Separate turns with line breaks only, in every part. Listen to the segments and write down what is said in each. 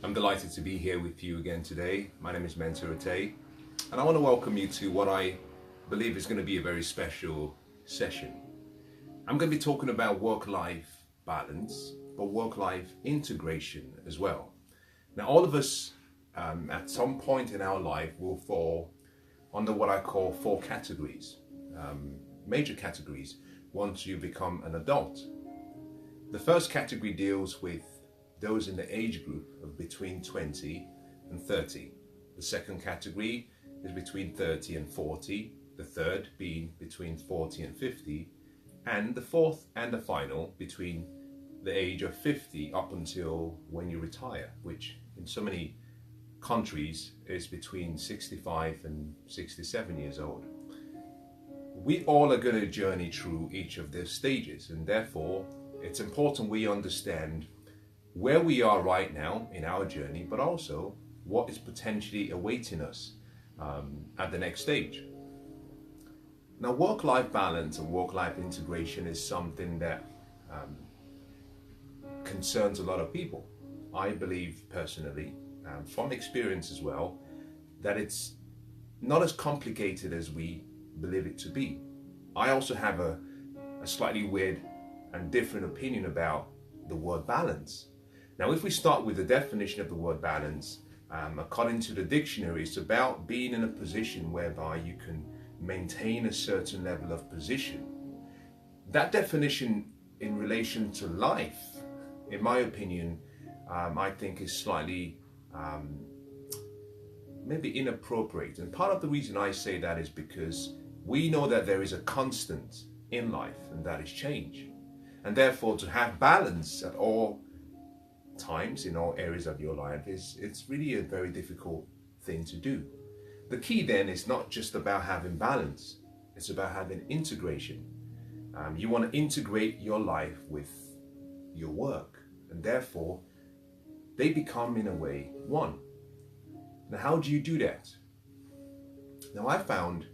I'm delighted to be here with you again today. My name is Mensah Oteh, and I want to welcome you to what I believe is going to be a very special session. I'm going to be talking about work-life balance, but work-life integration as well. Now, all of us at some point in our life will fall under what I call four categories, major categories, once you become an adult. The first category deals with those in the age group of between 20 and 30. The second category is between 30 and 40. The third being between 40 and 50. And the fourth and the final between the age of 50 up until when you retire, which in so many countries is between 65 and 67 years old. We all are going to journey through each of those stages, and therefore it's important we understand where we are right now in our journey, but also what is potentially awaiting us at the next stage. Now, work-life balance and work-life integration is something that concerns a lot of people. I believe personally, from experience as well, that it's not as complicated as we believe it to be. I also have a slightly weird and different opinion about the word balance. Now, if we start with the definition of the word balance, according to the dictionary, it's about being in a position whereby you can maintain a certain level of position. That definition in relation to life, in my opinion, I think is slightly maybe inappropriate. And part of the reason I say that is because we know that there is a constant in life, and that is change. And therefore, to have balance at all times in all areas of your life it's really a very difficult thing to do. The key then is not just about having balance, it's about having integration. You want to integrate your life with your work, and therefore they become in a way one. Now, how do you do that? Now, I found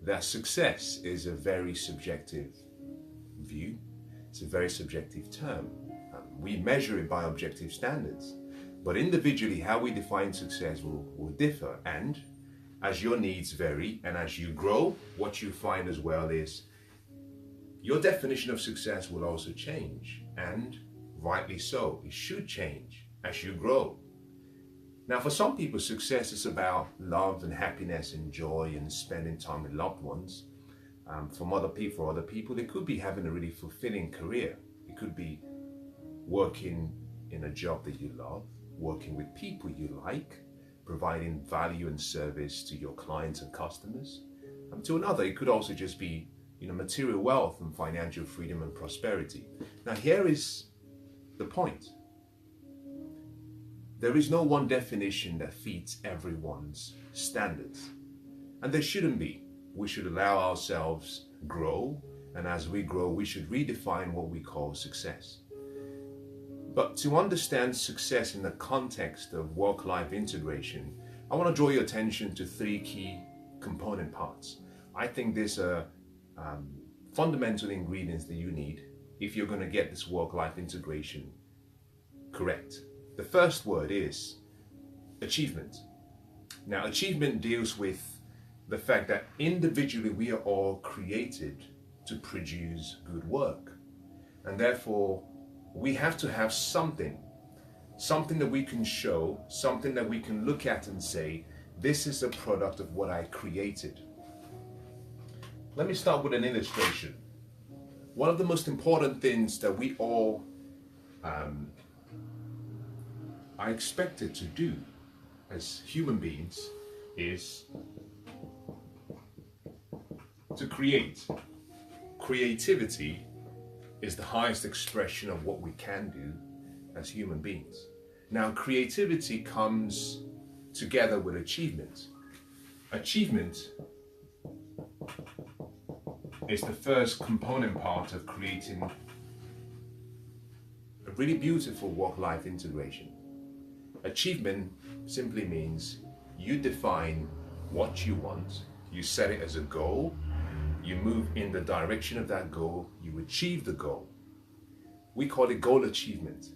that success is a very subjective view. It's a very subjective term. We measure it by objective standards, but individually how we define success will differ, and as your needs vary and as you grow, what you find as well is your definition of success will also change, and rightly so. It should change as you grow. Now, for some people, success is about love and happiness and joy and spending time with loved ones. For other people, it could be having a really fulfilling career. It could be working in a job that you love, working with people you like, providing value and service to your clients and customers. To another, it could also just be, material wealth and financial freedom and prosperity. Now, here is the point. There is no one definition that fits everyone's standards, and there shouldn't be. We should allow ourselves grow, and as we grow, we should redefine what we call success. But to understand success in the context of work-life integration, I want to draw your attention to three key component parts. I think these are fundamental ingredients that you need if you're going to get this work-life integration correct. The first word is achievement. Now, achievement deals with the fact that individually we are all created to produce good work, and therefore we have to have something that we can show, something that we can look at and say, this is a product of what I created. Let me start with an illustration. One of the most important things that we all are expected to do as human beings is to create. Creativity is the highest expression of what we can do as human beings. Now, creativity comes together with achievement. Achievement is the first component part of creating a really beautiful work-life integration. Achievement simply means you define what you want, you set it as a goal, you move in the direction of that goal, you achieve the goal. We call it goal achievement.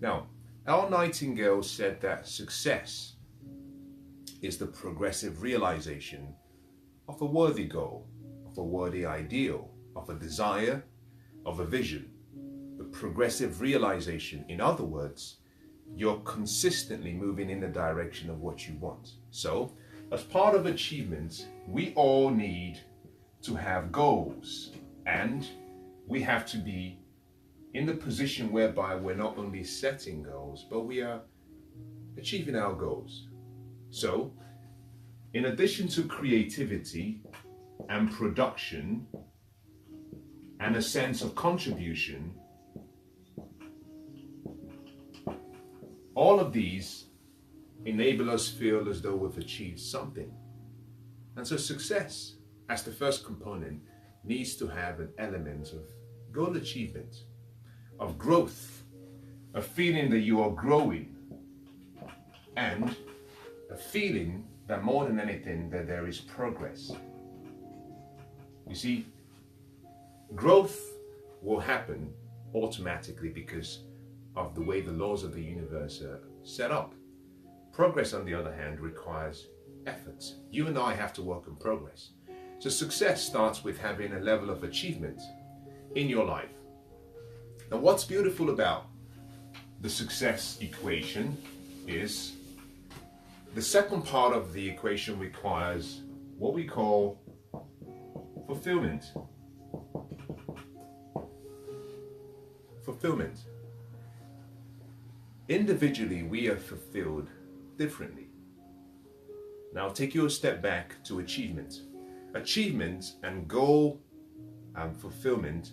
Now, Al Nightingale said that success is the progressive realization of a worthy goal, of a worthy ideal, of a desire, of a vision. The progressive realization, in other words, you're consistently moving in the direction of what you want. So, as part of achievement, we all need to have goals, and we have to be in the position whereby we're not only setting goals, but we are achieving our goals. So, in addition to creativity and production and a sense of contribution, all of these enable us feel as though we've achieved something. And so success, as the first component, needs to have an element of goal achievement, of growth, a feeling that you are growing, and a feeling that more than anything that there is progress. You see, growth will happen automatically because of the way the laws of the universe are set up. Progress, on the other hand, requires effort. You and I have to work in progress. So success starts with having a level of achievement in your life. And what's beautiful about the success equation is the second part of the equation requires what we call fulfillment. Fulfillment. Individually, we are fulfilled differently. Now, I'll take you a step back to achievement. Achievement and goal fulfillment,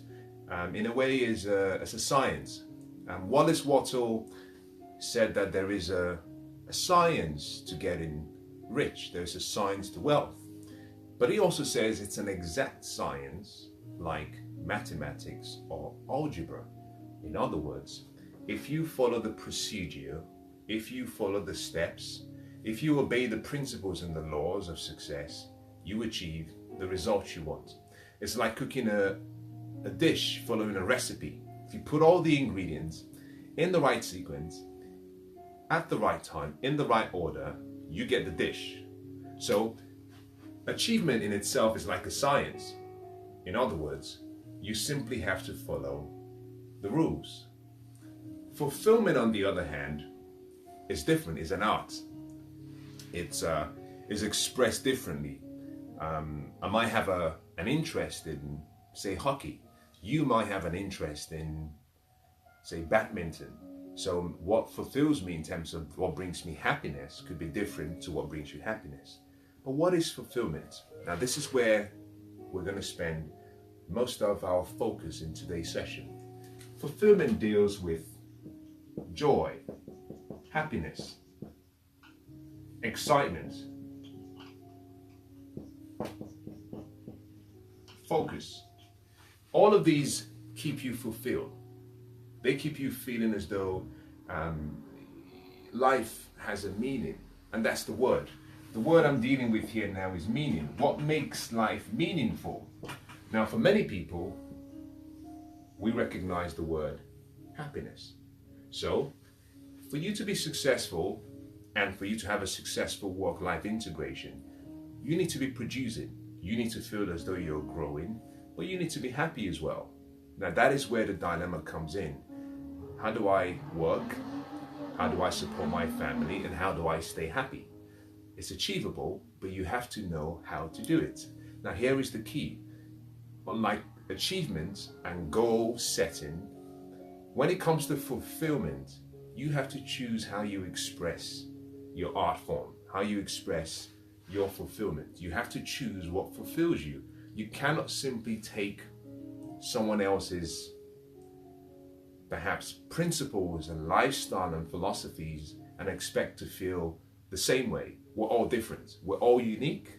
in a way, is a science. Wallace Wattle said that there is a science to getting rich. There's a science to wealth. But he also says it's an exact science like mathematics or algebra. In other words, if you follow the procedure, if you follow the steps, if you obey the principles and the laws of success, you achieve the results you want. It's like cooking a dish following a recipe. If you put all the ingredients in the right sequence, at the right time, in the right order, you get the dish. So, achievement in itself is like a science. In other words, you simply have to follow the rules. Fulfillment, on the other hand, is different, is an art. It's is expressed differently. I might have an interest in, say, hockey. You might have an interest in, say, badminton. So what fulfills me in terms of what brings me happiness could be different to what brings you happiness. But what is fulfillment? Now, this is where we're going to spend most of our focus in today's session. Fulfillment deals with joy, happiness, excitement, focus. All of these keep you fulfilled. They keep you feeling as though life has a meaning, and that's the word. The word I'm dealing with here now is meaning. What makes life meaningful? Now, for many people, we recognize the word happiness. So, for you to be successful and for you to have a successful work-life integration, you need to be producing. You need to feel as though you're growing, but you need to be happy as well. Now, that is where the dilemma comes in. How do I work? How do I support my family? And how do I stay happy? It's achievable, but you have to know how to do it. Now, here is the key. Unlike achievement and goal setting, when it comes to fulfillment, you have to choose how you express your art form, how you express your fulfillment. You have to choose what fulfills you. You cannot simply take someone else's perhaps principles and lifestyle and philosophies and expect to feel the same way. We're all different. We're all unique,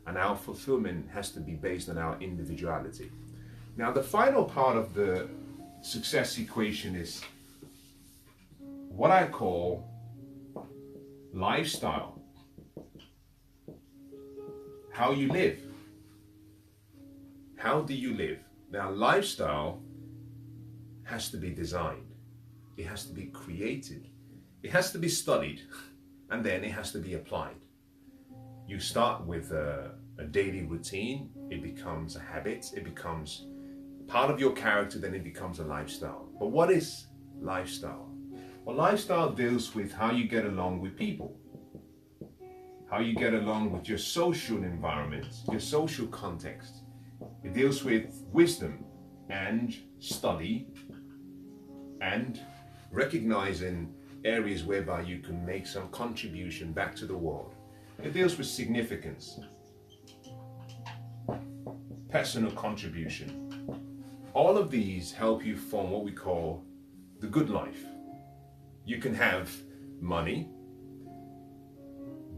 and our fulfillment has to be based on our individuality. Now, the final part of the success equation is what I call lifestyle. How you live. How do you live? Now, lifestyle has to be designed. It has to be created. It has to be studied, and then it has to be applied. You start with a daily routine, it becomes a habit, it becomes part of your character, then it becomes a lifestyle. But what is lifestyle? Well, lifestyle deals with how you get along with people, how you get along with your social environment, your social context. It deals with wisdom and study and recognizing areas whereby you can make some contribution back to the world. It deals with significance, personal contribution. All of these help you form what we call the good life. You can have money,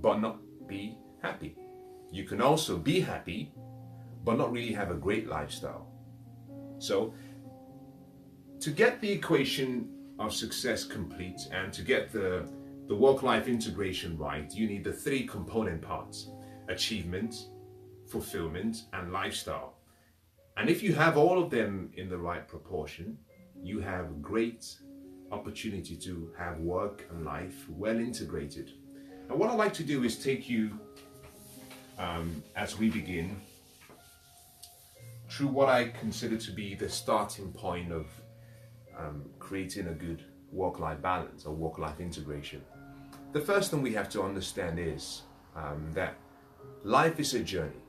but not be happy. You can also be happy, but not really have a great lifestyle. So, to get the equation of success complete and to get the work-life integration right, you need the three component parts: achievement, fulfillment, and lifestyle. And if you have all of them in the right proportion, you have great opportunity to have work and life well integrated. And what I'd like to do is take you, as we begin, through what I consider to be the starting point of creating a good work-life balance or work-life integration. The first thing we have to understand is that life is a journey,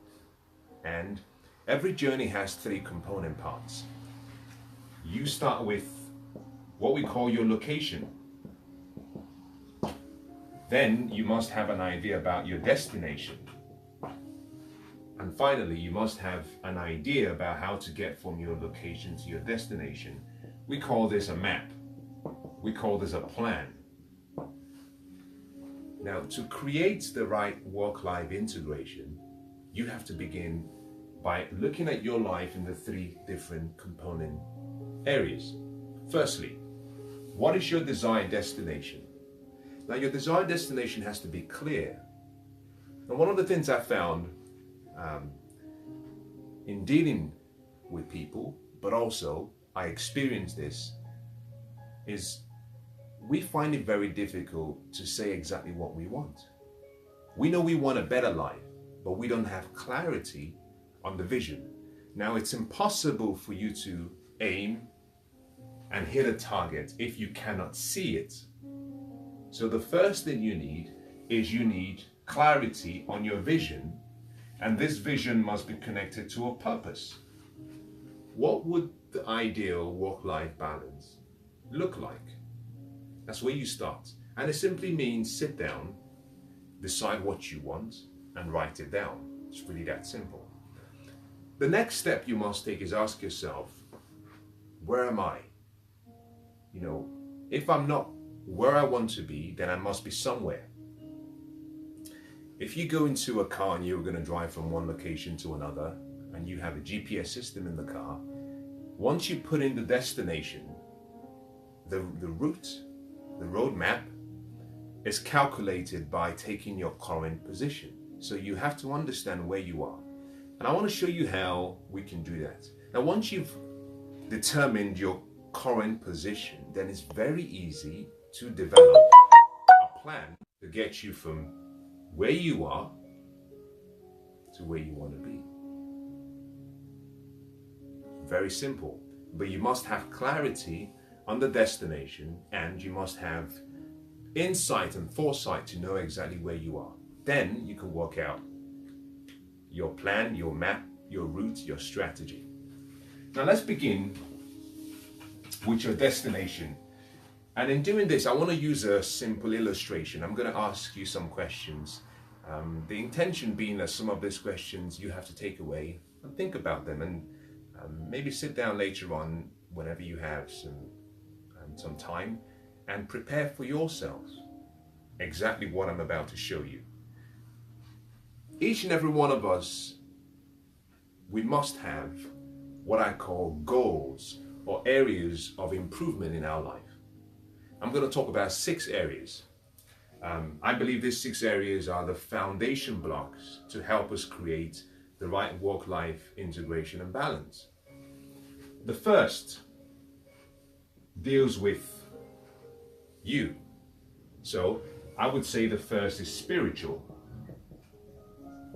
and every journey has three component parts. You start with what we call your location. Then you must have an idea about your destination. And finally, you must have an idea about how to get from your location to your destination. We call this a map. We call this a plan. Now, to create the right work-life integration, you have to begin by looking at your life in the three different component areas. Firstly, what is your desired destination? Now, your desired destination has to be clear. And one of the things I found in dealing with people, but also I experienced this, is we find it very difficult to say exactly what we want. We know we want a better life, but we don't have clarity on the vision. Now, it's impossible for you to aim and hit a target if you cannot see it. So the first thing you need clarity on your vision, and this vision must be connected to a purpose. What would the ideal work-life balance look like? That's where you start. And it simply means sit down, decide what you want, and write it down. It's really that simple. The next step you must take is ask yourself, where am I? You know, if I'm not where I want to be, then I must be somewhere. If you go into a car and you're going to drive from one location to another, and you have a GPS system in the car, once you put in the destination, the route, the road map is calculated by taking your current position. So you have to understand where you are. And I want to show you how we can do that. Now, once you've determined your current position, then it's very easy to develop a plan to get you from where you are to where you want to be. Very simple, but you must have clarity on the destination, and you must have insight and foresight to know exactly where you are. Then you can work out your plan, your map, your route, your strategy. Now let's begin with your destination. And in doing this, I want to use a simple illustration. I'm going to ask you some questions. The intention being that some of these questions you have to take away and think about them, and maybe sit down later on whenever you have some time and prepare for yourselves exactly what I'm about to show you. Each and every one of us, we must have what I call goals or areas of improvement in our life. I'm going to talk about 6 areas. I believe these 6 areas are the foundation blocks to help us create the right work-life integration and balance. The first deals with you. So I would say the first is spiritual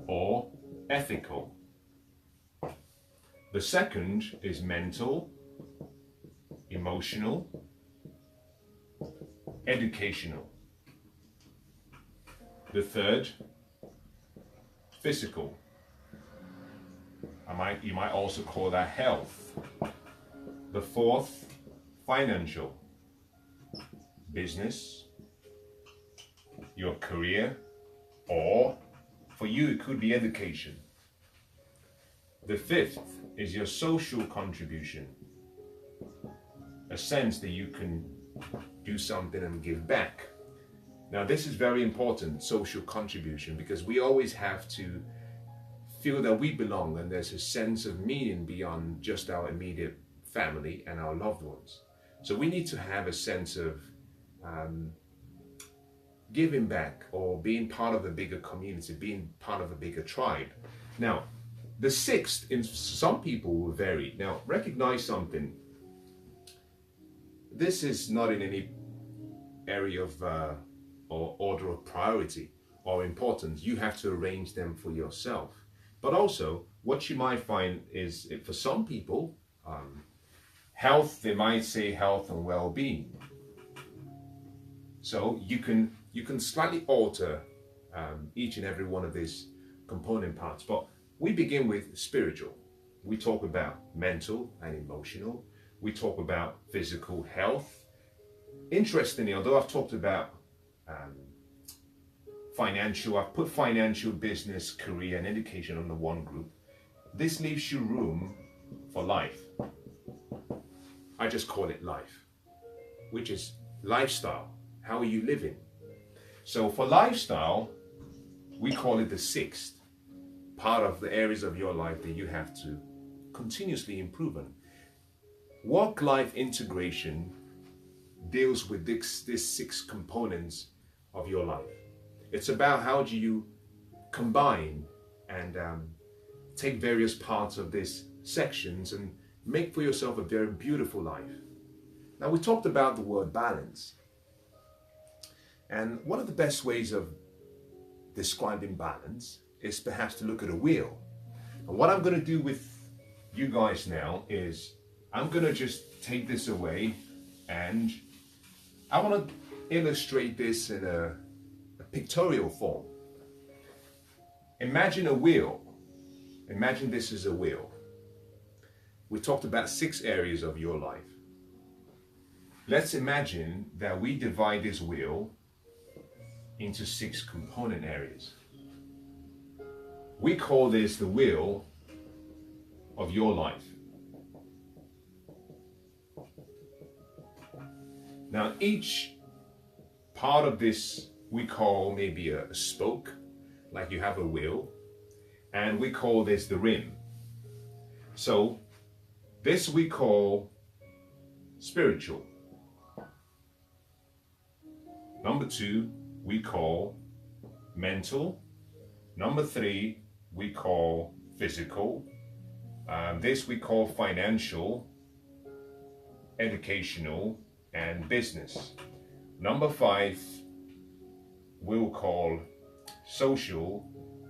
or ethical. The second is mental, emotional, educational. The third, physical. You might also call that health. The fourth, financial, business, your career, or for you it could be education. The fifth is your social contribution, a sense that you can do something and give back. Now this is very important, social contribution, because we always have to feel that we belong and there's a sense of meaning beyond just our immediate family and our loved ones. So we need to have a sense of giving back or being part of a bigger community, being part of a bigger tribe. Now, the sixth, in some people will vary. Now, recognize something. This is not in any area of or order of priority or importance. You have to arrange them for yourself. But also, what you might find is, for some people, health, they might say health and well-being. So you can slightly alter each and every one of these component parts. But we begin with spiritual. We talk about mental and emotional. We talk about physical health. Interestingly, although I've talked about financial, I've put financial, business, career, and education under one group. This leaves you room for life. I just call it life, which is lifestyle. How are you living? So for lifestyle, we call it the sixth part of the areas of your life that you have to continuously improve on. Work-life integration deals with these six components of your life. It's about how do you combine and take various parts of these sections and make for yourself a very beautiful life. Now, we talked about the word balance. And one of the best ways of describing balance is perhaps to look at a wheel. And what I'm going to do with you guys now is I'm going to just take this away and I want to illustrate this in a pictorial form. Imagine a wheel. Imagine this is a wheel. We talked about 6 areas of your life. Let's imagine that we divide this wheel into 6 component areas. We call this the wheel of your life. Now, each part of this we call maybe a spoke, like you have a wheel, and we call this the rim. So this we call spiritual. Number 2 we call mental. Number 3 we call physical. This we call financial, educational, and business. Number 5 we'll call social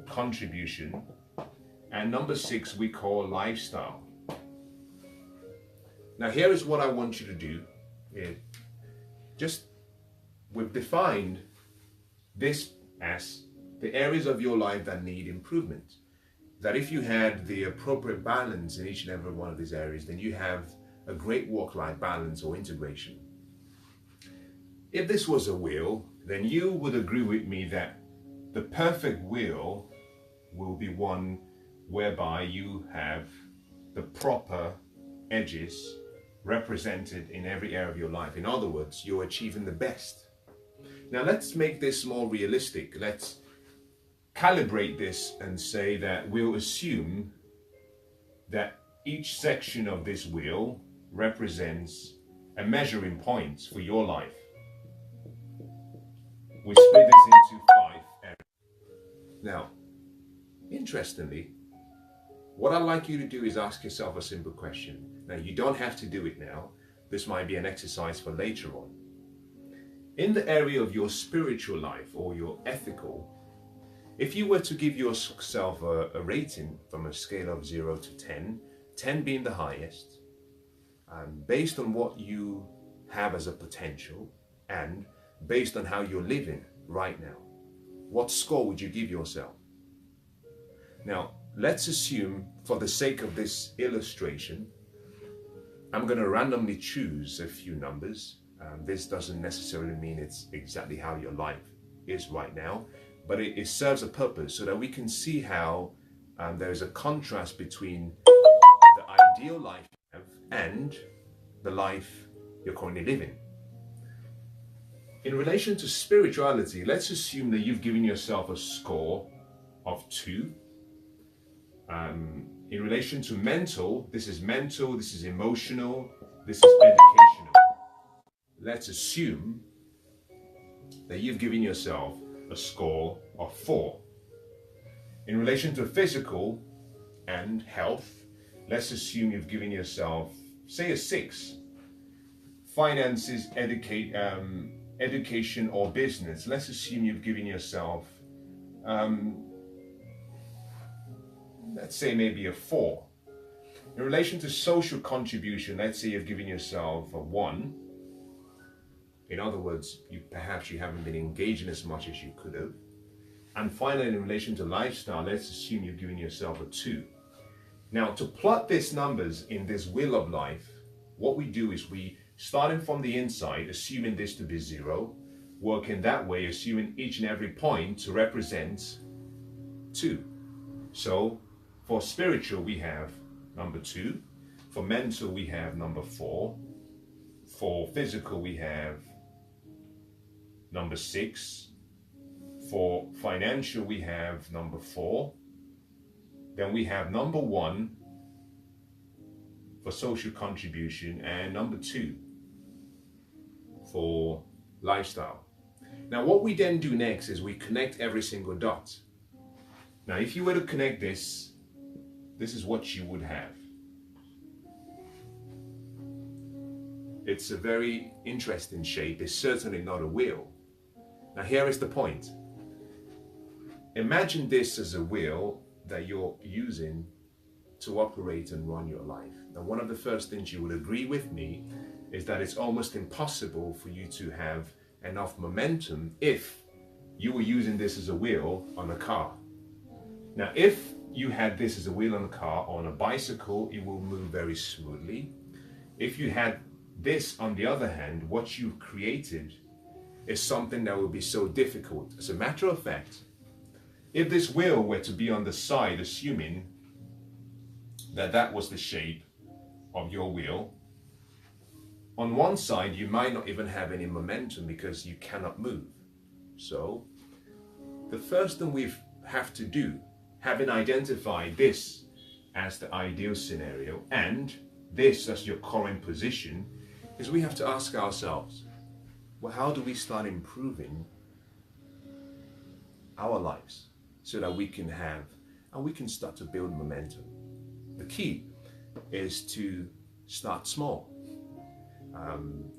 contribution, and number 6 we call lifestyle. Now here is what I want you to do. We've defined this as the areas of your life that need improvement. That if you had the appropriate balance in each and every one of these areas, then you have a great work-life balance or integration. If this was a wheel, then you would agree with me that the perfect wheel will be one whereby you have the proper edges represented in every area of your life. In other words, you're achieving the best. Now let's make this more realistic. Let's calibrate this and say that we'll assume that each section of this wheel represents a measuring point for your life. We split this into 5 areas. Now, interestingly, what I'd like you to do is ask yourself a simple question. Now, you don't have to do it now. This might be an exercise for later on. In the area of your spiritual life or your ethical, if you were to give yourself a rating from a scale of 0 to 10, 10 being the highest, based on what you have as a potential and based on how you're living right now, what score would you give yourself? Now, let's assume, for the sake of this illustration, I'm going to randomly choose a few numbers. This doesn't necessarily mean it's exactly how your life is right now, but it serves a purpose so that we can see how there is a contrast between the ideal life you have and the life you're currently living. In relation to spirituality, let's assume that you've given yourself a score of 2. In relation to mental, this is emotional, this is educational. Let's assume that you've given yourself a score of 4. In relation to physical and health, let's assume you've given yourself, say, a 6. Finances, education or business, let's assume you've given yourself, let's say maybe a 4. In relation to social contribution, let's say you've given yourself a 1. In other words, perhaps you haven't been engaging as much as you could have. And finally, in relation to lifestyle, let's assume you've given yourself a 2. Now, to plot these numbers in this wheel of life, what we do is we, starting from the inside, assuming this to be 0, working that way, assuming each and every point to represent 2. So, for spiritual, we have number 2. For mental, we have number 4. For physical, we have number 6. For financial, we have number 4. Then we have number 1 for social contribution and number 2 for lifestyle. Now, what we then do next is we connect every single dot. Now, if you were to connect this is what you would have. It's a very interesting shape. It's certainly not a wheel. Now, here is the point. Imagine this as a wheel that you're using to operate and run your life. Now, one of the first things you will agree with me is that it's almost impossible for you to have enough momentum if you were using this as a wheel on a car. Now, if you had this as a wheel on a car, on a bicycle, it will move very smoothly. If you had this, on the other hand, what you've created is something that will be so difficult. As a matter of fact, if this wheel were to be on the side, assuming that that was the shape of your wheel, on one side you might not even have any momentum because you cannot move. So the first thing we have to do, having identified this as the ideal scenario and this as your current position, is we have to ask ourselves, well, how do we start improving our lives so that we can have and we can start to build momentum? The key is to start small.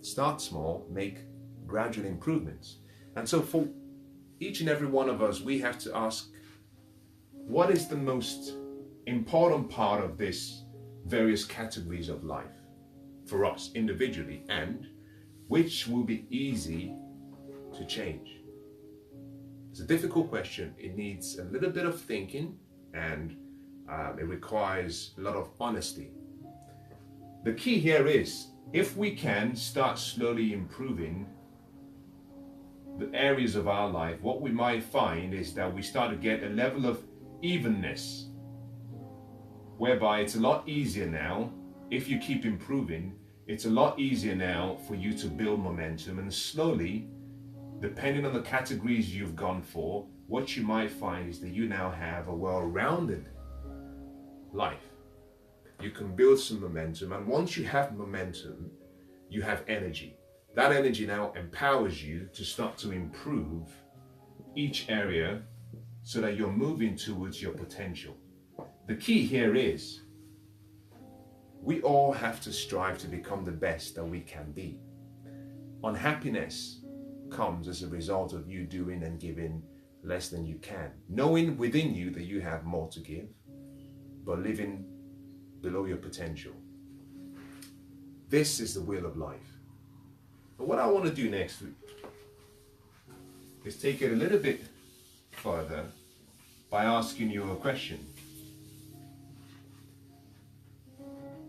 Start small, make gradual improvements. And so for each and every one of us, we have to ask, what is the most important part of this various categories of life for us individually, and which will be easy to change? It's a difficult question. It needs a little bit of thinking, and it requires a lot of honesty. The key here is, if we can start slowly improving the areas of our life, what we might find is that we start to get a level of evenness, whereby it's a lot easier now. If you keep improving, it's a lot easier now for you to build momentum, and slowly, depending on the categories you've gone for, what you might find is that you now have a well-rounded life. You can build some momentum, and once you have momentum, you have energy. That energy now empowers you to start to improve each area so that you're moving towards your potential. The key here is, we all have to strive to become the best that we can be. Unhappiness comes as a result of you doing and giving less than you can, knowing within you that you have more to give, but living below your potential. This is the wheel of life. But what I want to do next week is take it a little bit further by asking you a question.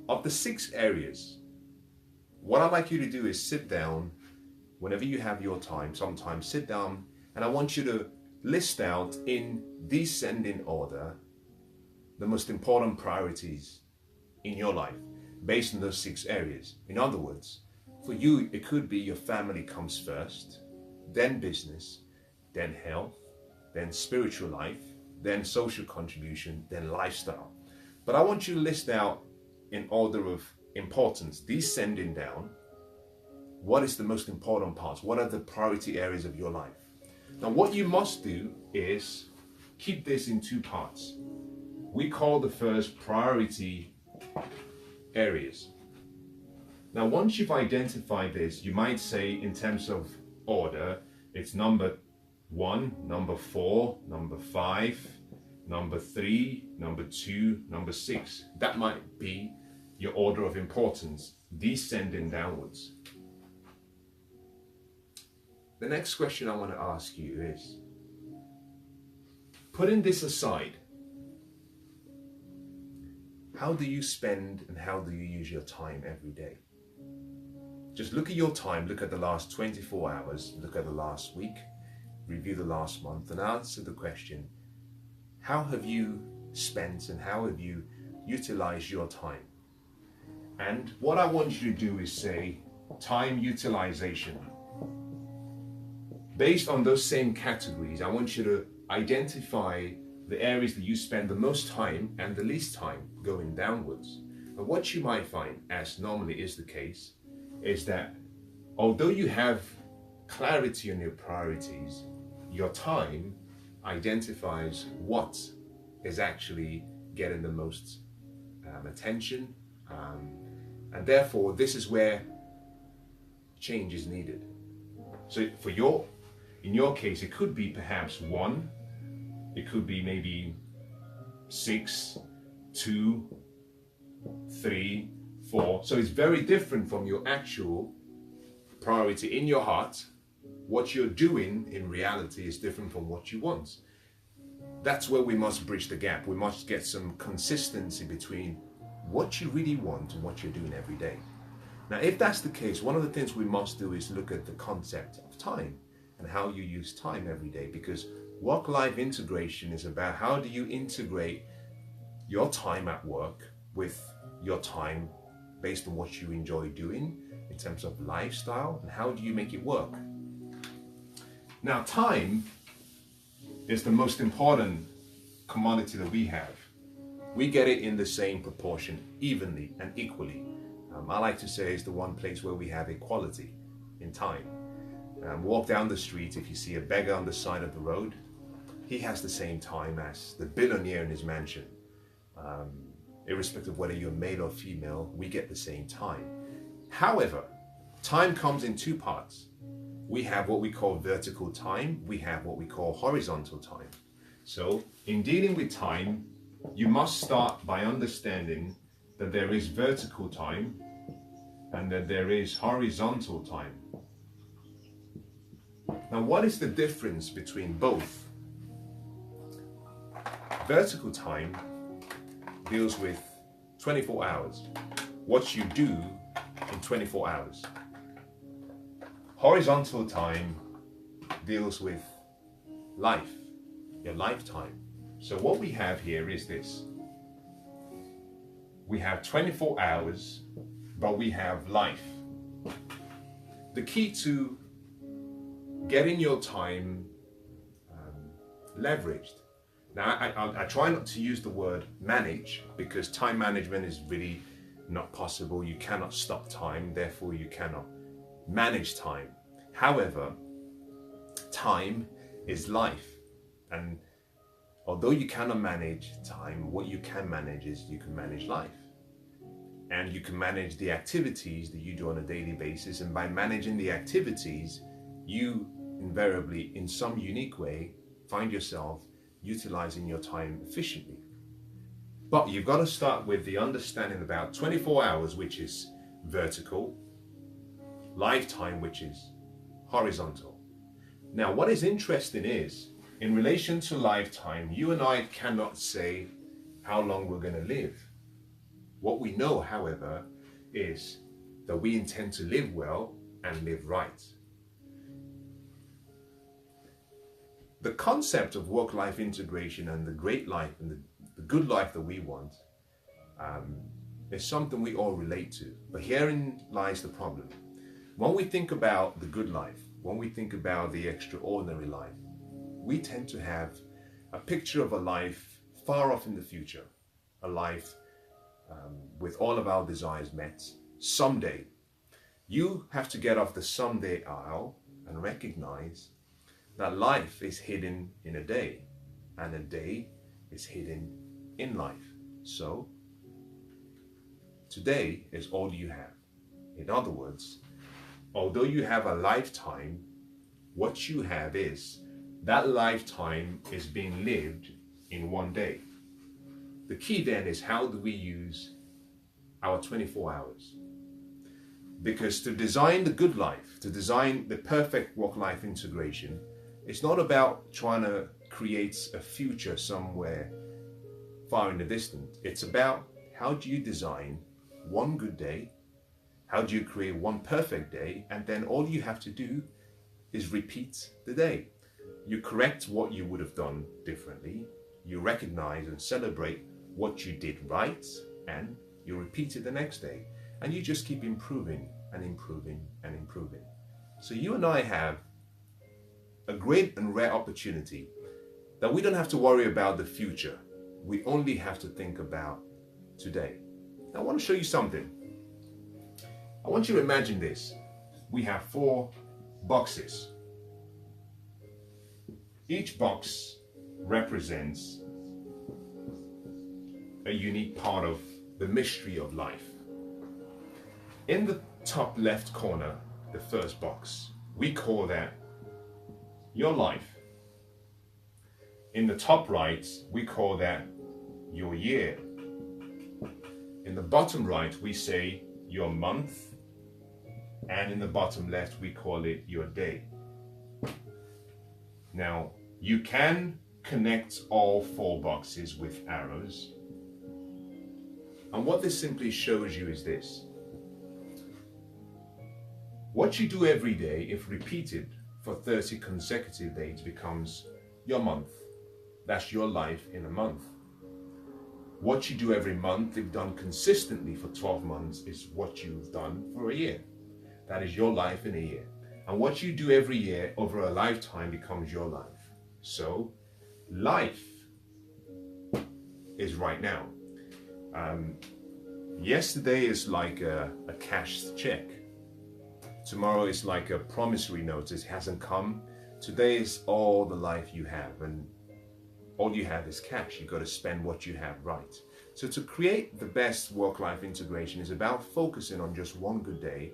Of the 6 areas, what I'd like you to do is sit down whenever you have your time, sometimes sit down, and I want you to list out in descending order the most important priorities in your life based on those 6 areas. In other words, for you, it could be your family comes first, then business, then health, then spiritual life, then social contribution, then lifestyle. But I want you to list out in order of importance, descending down, what is the most important parts? What are the priority areas of your life? Now, what you must do is keep this in 2 parts. We call the first priority areas. Now, once you've identified this, you might say in terms of order, it's number 1, number 4, number 5, number 3, number 2, number 6. That might be your order of importance, descending downwards. The next question I want to ask you is, putting this aside, how do you spend and how do you use your time every day? Just look at your time, look at the last 24 hours, look at the last week, review the last month, and answer the question, how have you spent and how have you utilized your time? And what I want you to do is say, time utilization. Based on those same categories, I want you to identify the areas that you spend the most time and the least time going downwards. And what you might find, as normally is the case, is that although you have clarity on your priorities, your time identifies what is actually getting the most attention, and therefore this is where change is needed. So in your case, it could be perhaps 1, it could be maybe 6, 2, 3, 4. So it's very different from your actual priority in your heart. What you're doing in reality is different from what you want. That's where we must bridge the gap. We must get some consistency between what you really want and what you're doing every day. Now, if that's the case, one of the things we must do is look at the concept of time and how you use time every day, because work-life integration is about how do you integrate your time at work with your time based on what you enjoy doing in terms of lifestyle, and how do you make it work? Now, time is the most important commodity that we have. We get it in the same proportion, evenly and equally. I like to say it's the one place where we have equality in time. Walk down the street, if you see a beggar on the side of the road, he has the same time as the billionaire in his mansion. Irrespective of whether you're male or female, we get the same time. However, time comes in 2 parts. We have what we call vertical time, we have what we call horizontal time. So in dealing with time, you must start by understanding that there is vertical time and that there is horizontal time. Now, what is the difference between both? Vertical time deals with 24 hours, what you do in 24 hours. Horizontal time deals with life, your lifetime. So what we have here is this. We have 24 hours, but we have life. The key to getting your time leveraged. Now, I try not to use the word manage, because time management is really not possible. You cannot stop time, therefore you cannot manage time. However, time is life. And although you cannot manage time, what you can manage is you can manage life. And you can manage the activities that you do on a daily basis. And by managing the activities, you invariably, in some unique way, find yourself utilizing your time efficiently. But you've got to start with the understanding about 24 hours, which is vertical, lifetime, which is horizontal. Now, what is interesting is, in relation to lifetime, you and I cannot say how long we're going to live. What we know, however, is that we intend to live well and live right. The concept of work-life integration and the great life and the good life that we want is something we all relate to. But herein lies the problem. When we think about the good life, when we think about the extraordinary life, we tend to have a picture of a life far off in the future, a life with all of our desires met someday. You have to get off the someday aisle and recognize that life is hidden in a day, and a day is hidden in life. So, today is all you have. In other words, although you have a lifetime, what you have is that lifetime is being lived in one day. The key then is, how do we use our 24 hours? Because to design the good life, to design the perfect work-life integration, it's not about trying to create a future somewhere far in the distance. It's about, how do you design one good day? How do you create one perfect day? And then all you have to do is repeat the day. You correct what you would have done differently. You recognize and celebrate what you did right, and you repeat it the next day. And you just keep improving and improving and improving. So you and I have a great and rare opportunity that we don't have to worry about the future. We only have to think about today. Now, I want to show you something. I want you to imagine this. We have 4 boxes. Each box represents a unique part of the mystery of life. In the top left corner, the first box, we call that your life. In the top right, we call that your year. In the bottom right, we say your month. And in the bottom left, we call it your day. Now, you can connect all 4 boxes with arrows. And what this simply shows you is this. What you do every day, if repeated for 30 consecutive days, becomes your month. That's your life in a month. What you do every month, if done consistently for 12 months, is what you've done for a year. That is your life in a year. And what you do every year over a lifetime becomes your life. So, life is right now. Yesterday is like a cashed check. Tomorrow is like a promissory notice, hasn't come. Today is all the life you have, and all you have is cash. You've got to spend what you have right. So to create the best work-life integration is about focusing on just one good day.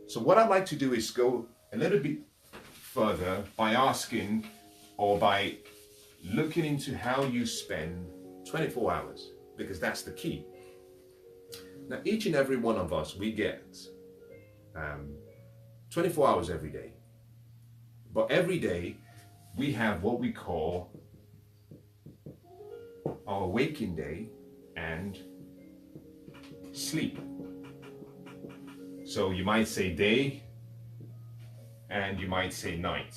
So what I'd like to do is go a little bit further by asking, or by looking into how you spend 24 hours, because that's the key. Now, each and every one of us, we get 24 hours every day. But every day, we have what we call our waking day and sleep. So you might say day, and you might say night.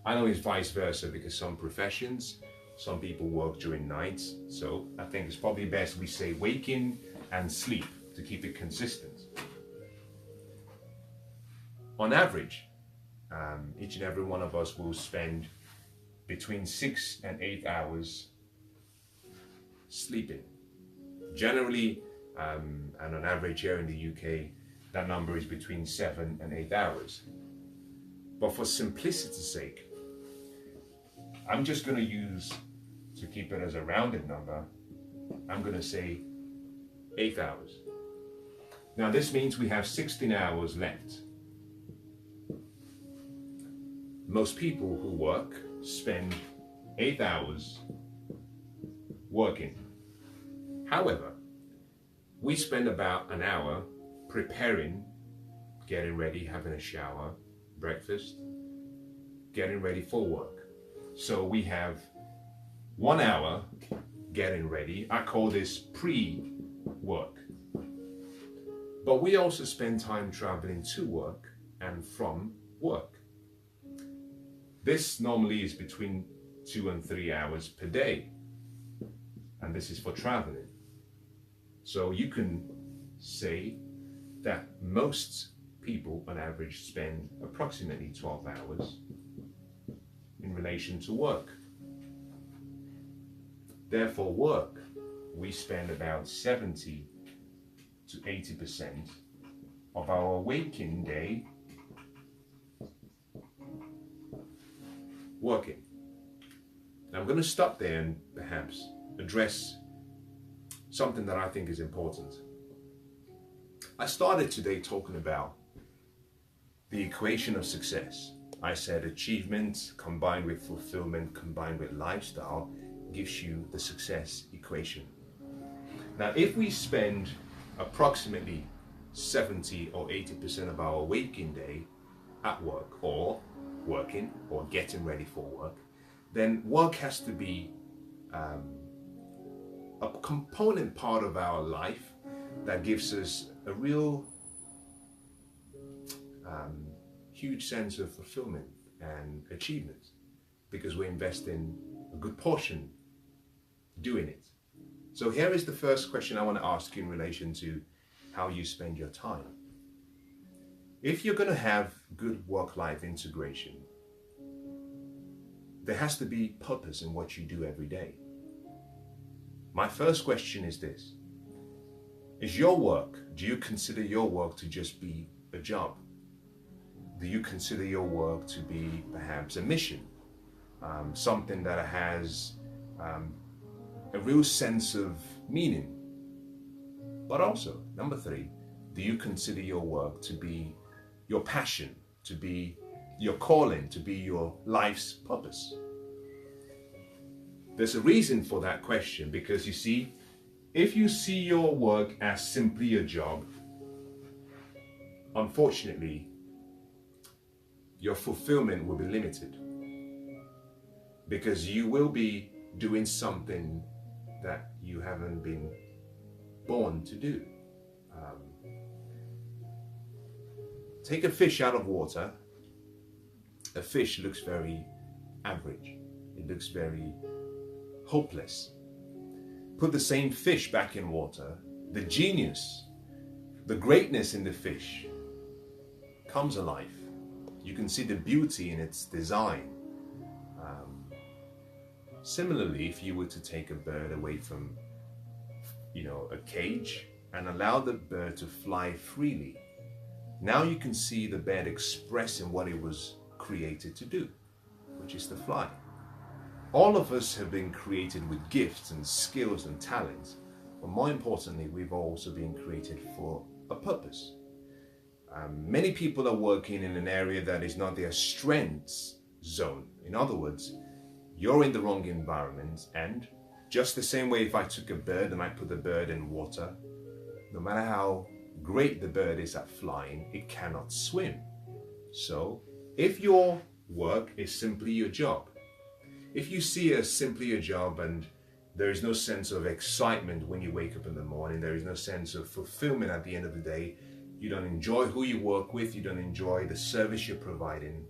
I know it's vice versa, because some professions, some people work during nights. So I think it's probably best we say waking and sleep to keep it consistent. On average, each and every one of us will spend between 6 and 8 hours sleeping. Generally, and on average here in the UK, that number is between 7 and 8 hours. But for simplicity's sake, I'm just going to use, to keep it as a rounded number, I'm going to say 8 hours. Now this means we have 16 hours left. most people who work spend 8 hours working. However, we spend about an hour preparing, getting ready, having a shower, breakfast, getting ready for work. So we have 1 hour getting ready. I call this pre-work. But we also spend time traveling to work and from work. This normally is between 2 and 3 hours per day. And this is for traveling. So you can say that most people on average spend approximately 12 hours in relation to work. Therefore, work, we spend about 70 to 80% of our waking day working. Now I'm going to stop there and perhaps address something that I think is important. I started today talking about the equation of success. I said achievement combined with fulfillment combined with lifestyle gives you the success equation. Now, if we spend approximately 70 or 80% of our waking day at work or working or getting ready for work, then work has to be a component part of our life that gives us a real huge sense of fulfillment and achievement, because we're investing a good portion doing it. So here is the first question I want to ask you in relation to how you spend your time. If you're going to have good work-life integration, there has to be purpose in what you do every day. My first question is this: is your work, do you consider your work to just be a job? Do you consider your work to be perhaps a mission? Something that has a real sense of meaning? But also, number 3, do you consider your work to be your passion, to be your calling, to be your life's purpose? There's a reason for that question, because you see, if you see your work as simply a job, unfortunately, your fulfillment will be limited, because you will be doing something that you haven't been born to do. Take a fish out of water. A fish looks very average. It looks very hopeless. Put the same fish back in water, the genius, the greatness in the fish comes alive. You can see the beauty in its design. Similarly, if you were to take a bird away from, a cage and allow the bird to fly freely, now you can see the bird expressing what it was created to do, which is to fly. All of us have been created with gifts and skills and talents, but more importantly, we've also been created for a purpose. Many people are working in an area that is not their strengths zone. In other words, you're in the wrong environment, and just the same way if I took a bird and I put the bird in water, no matter how great the bird is at flying, it cannot swim. So if your work is simply your job, if you see it as simply a job and there is no sense of excitement when you wake up in the morning, there is no sense of fulfillment at the end of the day, you don't enjoy who you work with, you don't enjoy the service you're providing,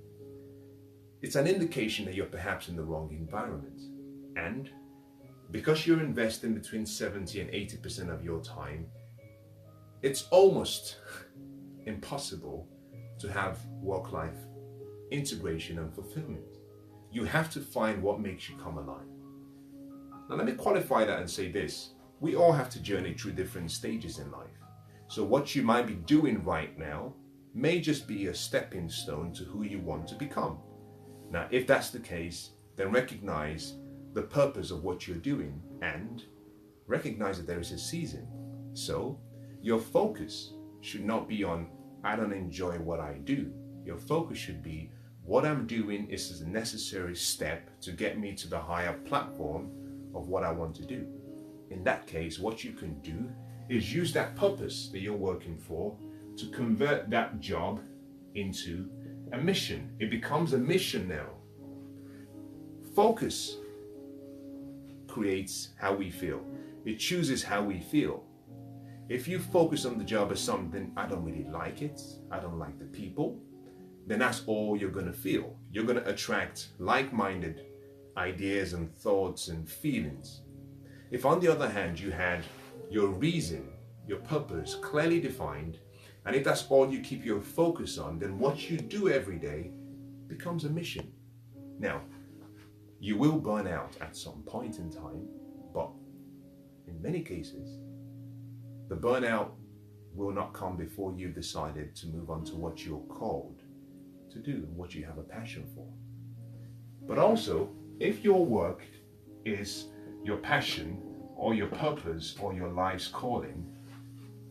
it's an indication that you're perhaps in the wrong environment. And because you're investing between 70 and 80% of your time, it's almost impossible to have work-life integration and fulfillment. You have to find what makes you come alive. Now let me qualify that and say this: we all have to journey through different stages in life. So what you might be doing right now may just be a stepping stone to who you want to become. Now, if that's the case, then recognize the purpose of what you're doing and recognize that there is a season. So your focus should not be on, I don't enjoy what I do. Your focus should be, what I'm doing is a necessary step to get me to the higher platform of what I want to do. In that case, what you can do is use that purpose that you're working for to convert that job into a mission. It becomes a mission now. Focus creates how we feel. It chooses how we feel. If you focus on the job as something, I don't really like it, I don't like the people, then that's all you're going to feel. You're going to attract like-minded ideas and thoughts and feelings. If on the other hand you had your reason, your purpose clearly defined, and if that's all you keep your focus on, then what you do every day becomes a mission. Now, you will burn out at some point in time, but in many cases, the burnout will not come before you've decided to move on to what you're called to do and what you have a passion for. But also, if your work is your passion or your purpose or your life's calling,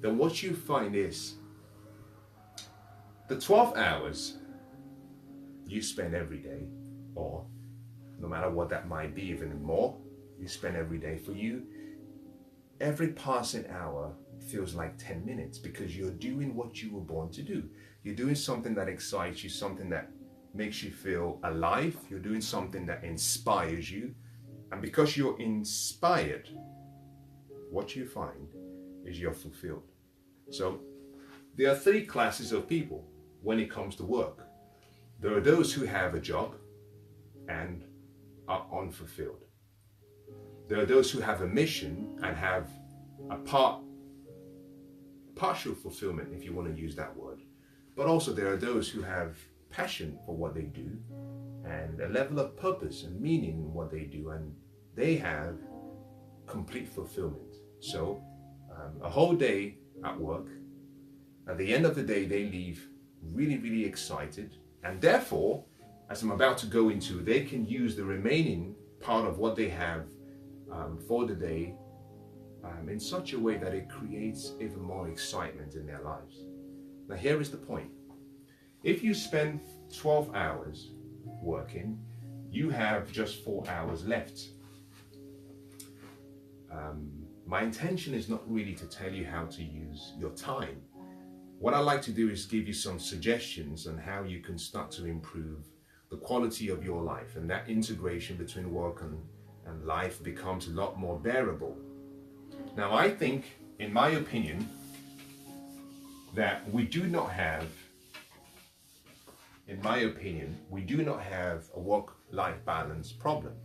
then what you find is the 12 hours you spend every day, or no matter what that might be, even more, you spend every day, for you, every passing hour feels like 10 minutes because you're doing what you were born to do. You're doing something that excites you, something that makes you feel alive. You're doing something that inspires you. And because you're inspired, what you find is you're fulfilled. So there are three classes of people when it comes to work. There are those who have a job and are unfulfilled. There are those who have a mission and have a partial fulfillment, if you want to use that word. But also there are those who have passion for what they do and a level of purpose and meaning in what they do, and they have complete fulfillment. So a whole day at work, at the end of the day they leave really, really excited, and therefore, as I'm about to go into, they can use the remaining part of what they have for the day in such a way that it creates even more excitement in their lives. Now here is the point. If you spend 12 hours working, you have just 4 hours left. My intention is not really to tell you how to use your time. What I like to do is give you some suggestions on how you can start to improve the quality of your life, and that integration between work and life becomes a lot more bearable. Now, I think, in my opinion, that we do not have a work-life balance problem.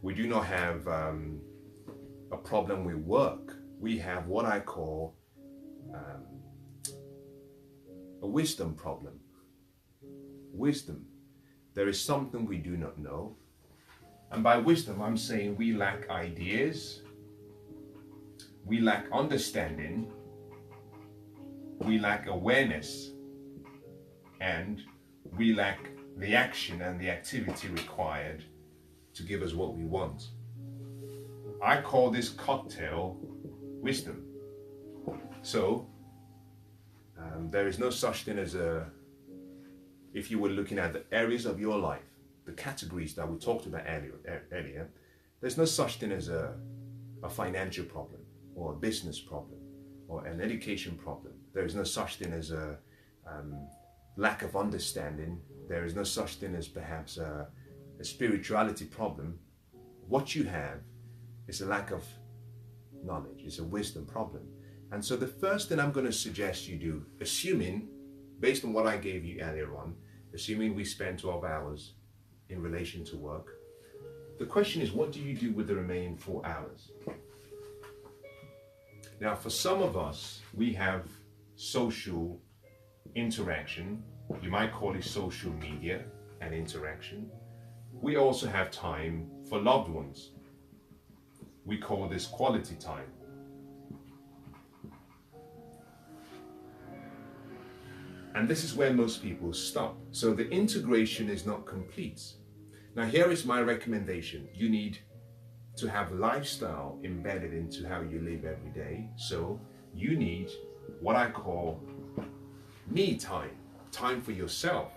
We do not have a problem with work. We have what I call a wisdom problem. Wisdom. There is something we do not know. And by wisdom, I'm saying we lack ideas, we lack understanding, we lack awareness, and we lack the action and the activity required to give us what we want. I call this cocktail wisdom. So, there is no such thing as if you were looking at the areas of your life, the categories that we talked about earlier, there's no such thing as a financial problem or a business problem or an education problem. There is no such thing as a lack of understanding. There is no such thing as perhaps a spirituality problem. What you have is a lack of knowledge. It's a wisdom problem. And so the first thing I'm going to suggest you do, assuming, based on what I gave you earlier on, assuming we spend 12 hours in relation to work, the question is, what do you do with the remaining 4 hours? Now, for some of us, we have social interaction. You might call it social media and interaction. We also have time for loved ones. We call this quality time. And this is where most people stop. So the integration is not complete. Now here is my recommendation. You need to have lifestyle embedded into how you live every day. So you need what I call me time, time for yourself.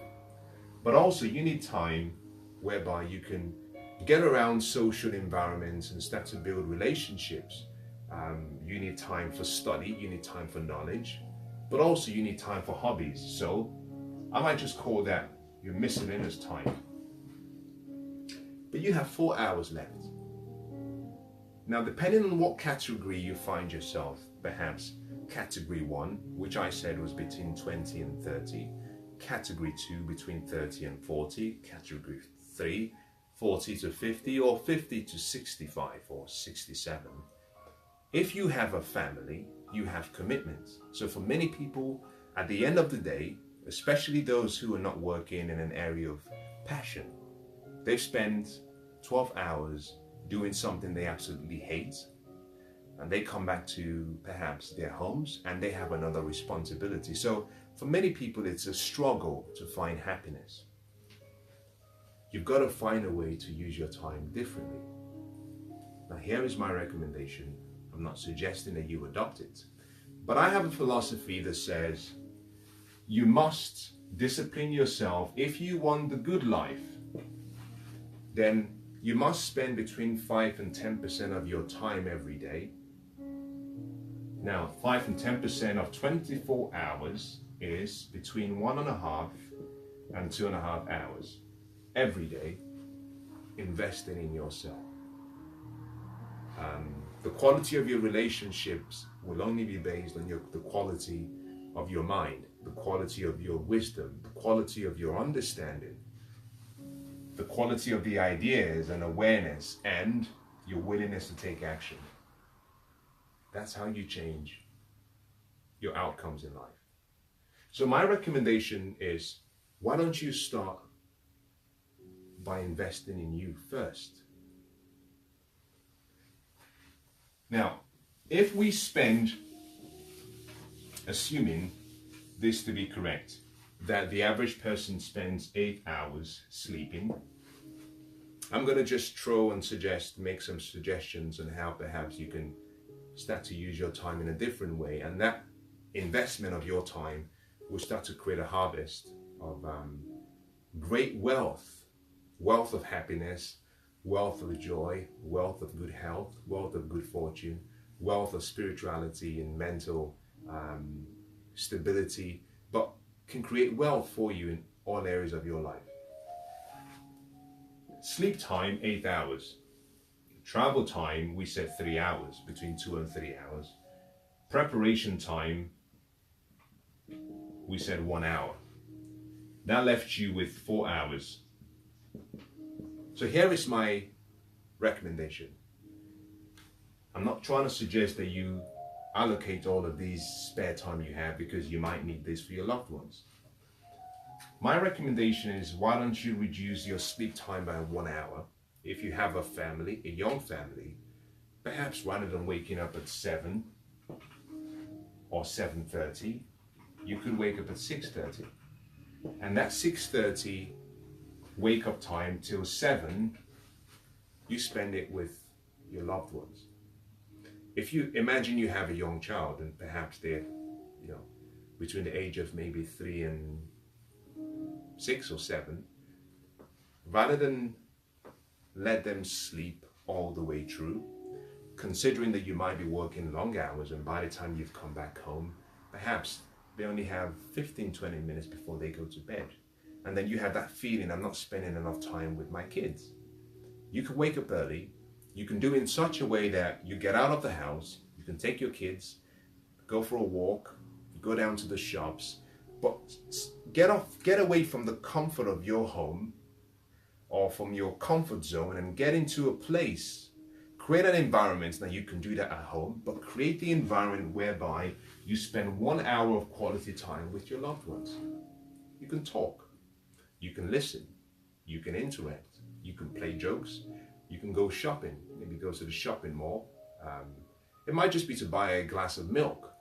But also you need time whereby you can get around social environments and start to build relationships. You need time for study, you need time for knowledge, but also you need time for hobbies. So I might just call that your miscellaneous time. But you have 4 hours left. Now, depending on what category you find yourself, perhaps category 1, which I said was between 20 and 30, category 2 between 30 and 40, category 3, 40 to 50, or 50 to 65 or 67. If you have a family, you have commitments. So for many people, at the end of the day, especially those who are not working in an area of passion, they've spent 12 hours doing something they absolutely hate, and they come back to perhaps their homes and they have another responsibility. So for many people, it's a struggle to find happiness. You've got to find a way to use your time differently. Now, here is my recommendation. I'm not suggesting that you adopt it, but I have a philosophy that says you must discipline yourself. If you want the good life, then you must spend between 5 and 10% of your time every day. Now, 5 and 10% of 24 hours is between 1.5 and 2.5 hours every day investing in yourself. The quality of your relationships will only be based on the quality of your mind, the quality of your wisdom, the quality of your understanding, the quality of the ideas and awareness, and your willingness to take action. That's how you change your outcomes in life. So my recommendation is, why don't you start by investing in you first? Now, if we spend, assuming this to be correct, that the average person spends 8 hours sleeping, I'm going to just make some suggestions on how perhaps you can start to use your time in a different way, and that investment of your time will start to create a harvest of great wealth of happiness, wealth of joy, wealth of good health, wealth of good fortune, wealth of spirituality and mental stability, but can create wealth for you in all areas of your life. Sleep time, 8 hours. Travel time, we said 3 hours, between 2 and 3 hours. Preparation time, we said 1 hour. That left you with 4 hours. So here is my recommendation. I'm not trying to suggest that you allocate all of these spare time you have, because you might need this for your loved ones. My recommendation is, why don't you reduce your sleep time by 1 hour? If you have a family, a young family, perhaps rather than waking up at 7 or 7:30, you could wake up at 6:30. And that 6:30 wake up time till 7, you spend it with your loved ones. If you imagine you have a young child and perhaps they're, between the age of maybe 3 and 6 or 7, rather than let them sleep all the way through, considering that you might be working long hours and by the time you've come back home, perhaps they only have 15-20 minutes before they go to bed. And then you have that feeling, I'm not spending enough time with my kids. You can wake up early. You can do it in such a way that you get out of the house, you can take your kids, go for a walk, go down to the shops, but get away from the comfort of your home or from your comfort zone and get into a place. Create an environment. Now you can do that at home, but create the environment whereby you spend 1 hour of quality time with your loved ones. You can talk, you can listen, you can interact, you can play jokes, you can go shopping, maybe go to the shopping mall. It might just be to buy a glass of milk,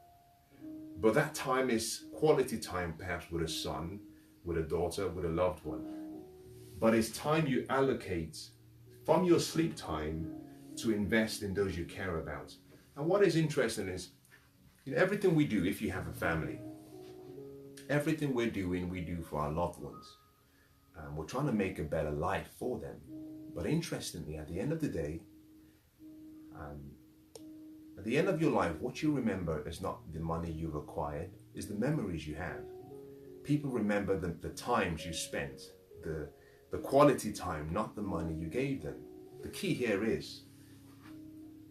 but that time is quality time, perhaps with a son, with a daughter, with a loved one. But it's time you allocate from your sleep time to invest in those you care about. And what is interesting is, everything we do, if you have a family, everything we're doing, we do for our loved ones. We're trying to make a better life for them. But interestingly, at the end of the day, at the end of your life, what you remember is not the money you've acquired, is the memories you have. People remember the times you spent, the quality time, not the money you gave them. The key here is,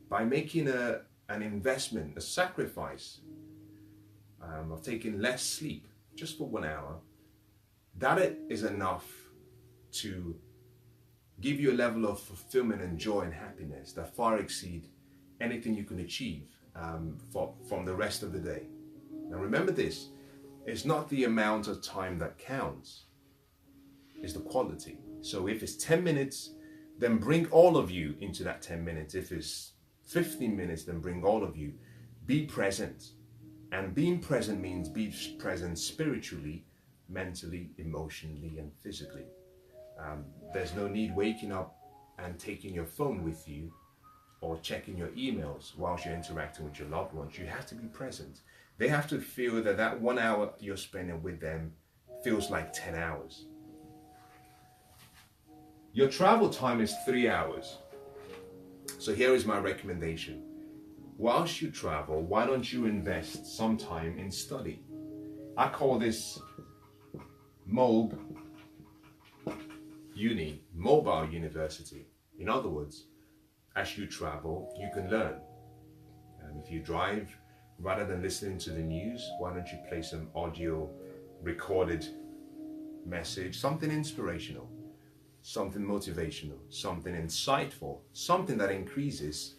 by making an investment, a sacrifice of taking less sleep just for 1 hour, that is enough to give you a level of fulfillment and joy and happiness that far exceed anything you can achieve from the rest of the day. Now remember this, it's not the amount of time that counts, it's the quality. So if it's 10 minutes, then bring all of you into that 10 minutes. If it's 15 minutes, then bring all of you. Be present. And being present means be present spiritually, mentally, emotionally, and physically. There's no need waking up and taking your phone with you or checking your emails whilst you're interacting with your loved ones. You have to be present. They have to feel that 1 hour you're spending with them feels like 10 hours. Your travel time is 3 hours. So here is my recommendation. Whilst you travel, why don't you invest some time in study? I call this MOB Uni, Mobile University. In other words, as you travel, you can learn. If you drive, rather than listening to the news, why don't you play some audio recorded message, something inspirational, something motivational, something insightful, something that increases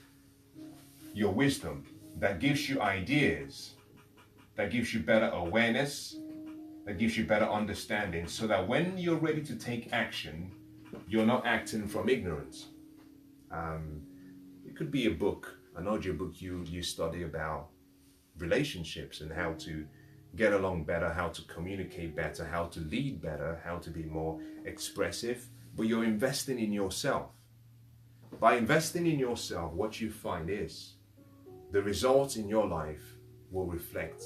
your wisdom, that gives you ideas, that gives you better awareness, that gives you better understanding, so that when you're ready to take action, you're not acting from ignorance. It could be a book, an audio book you study about relationships and how to get along better, how to communicate better, how to lead better, how to be more expressive, but you're investing in yourself. By investing in yourself, what you find is the results in your life will reflect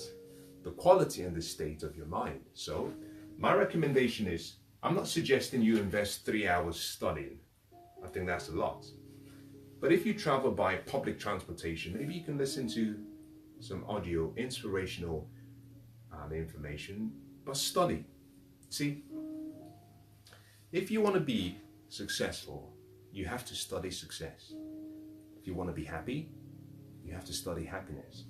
the quality and the state of your mind. So my recommendation is, I'm not suggesting you invest 3 hours studying. I think that's a lot. But if you travel by public transportation, maybe you can listen to some audio, inspirational information, but study. See, if you want to be successful, you have to study success. If you want to be happy, you have to study happiness.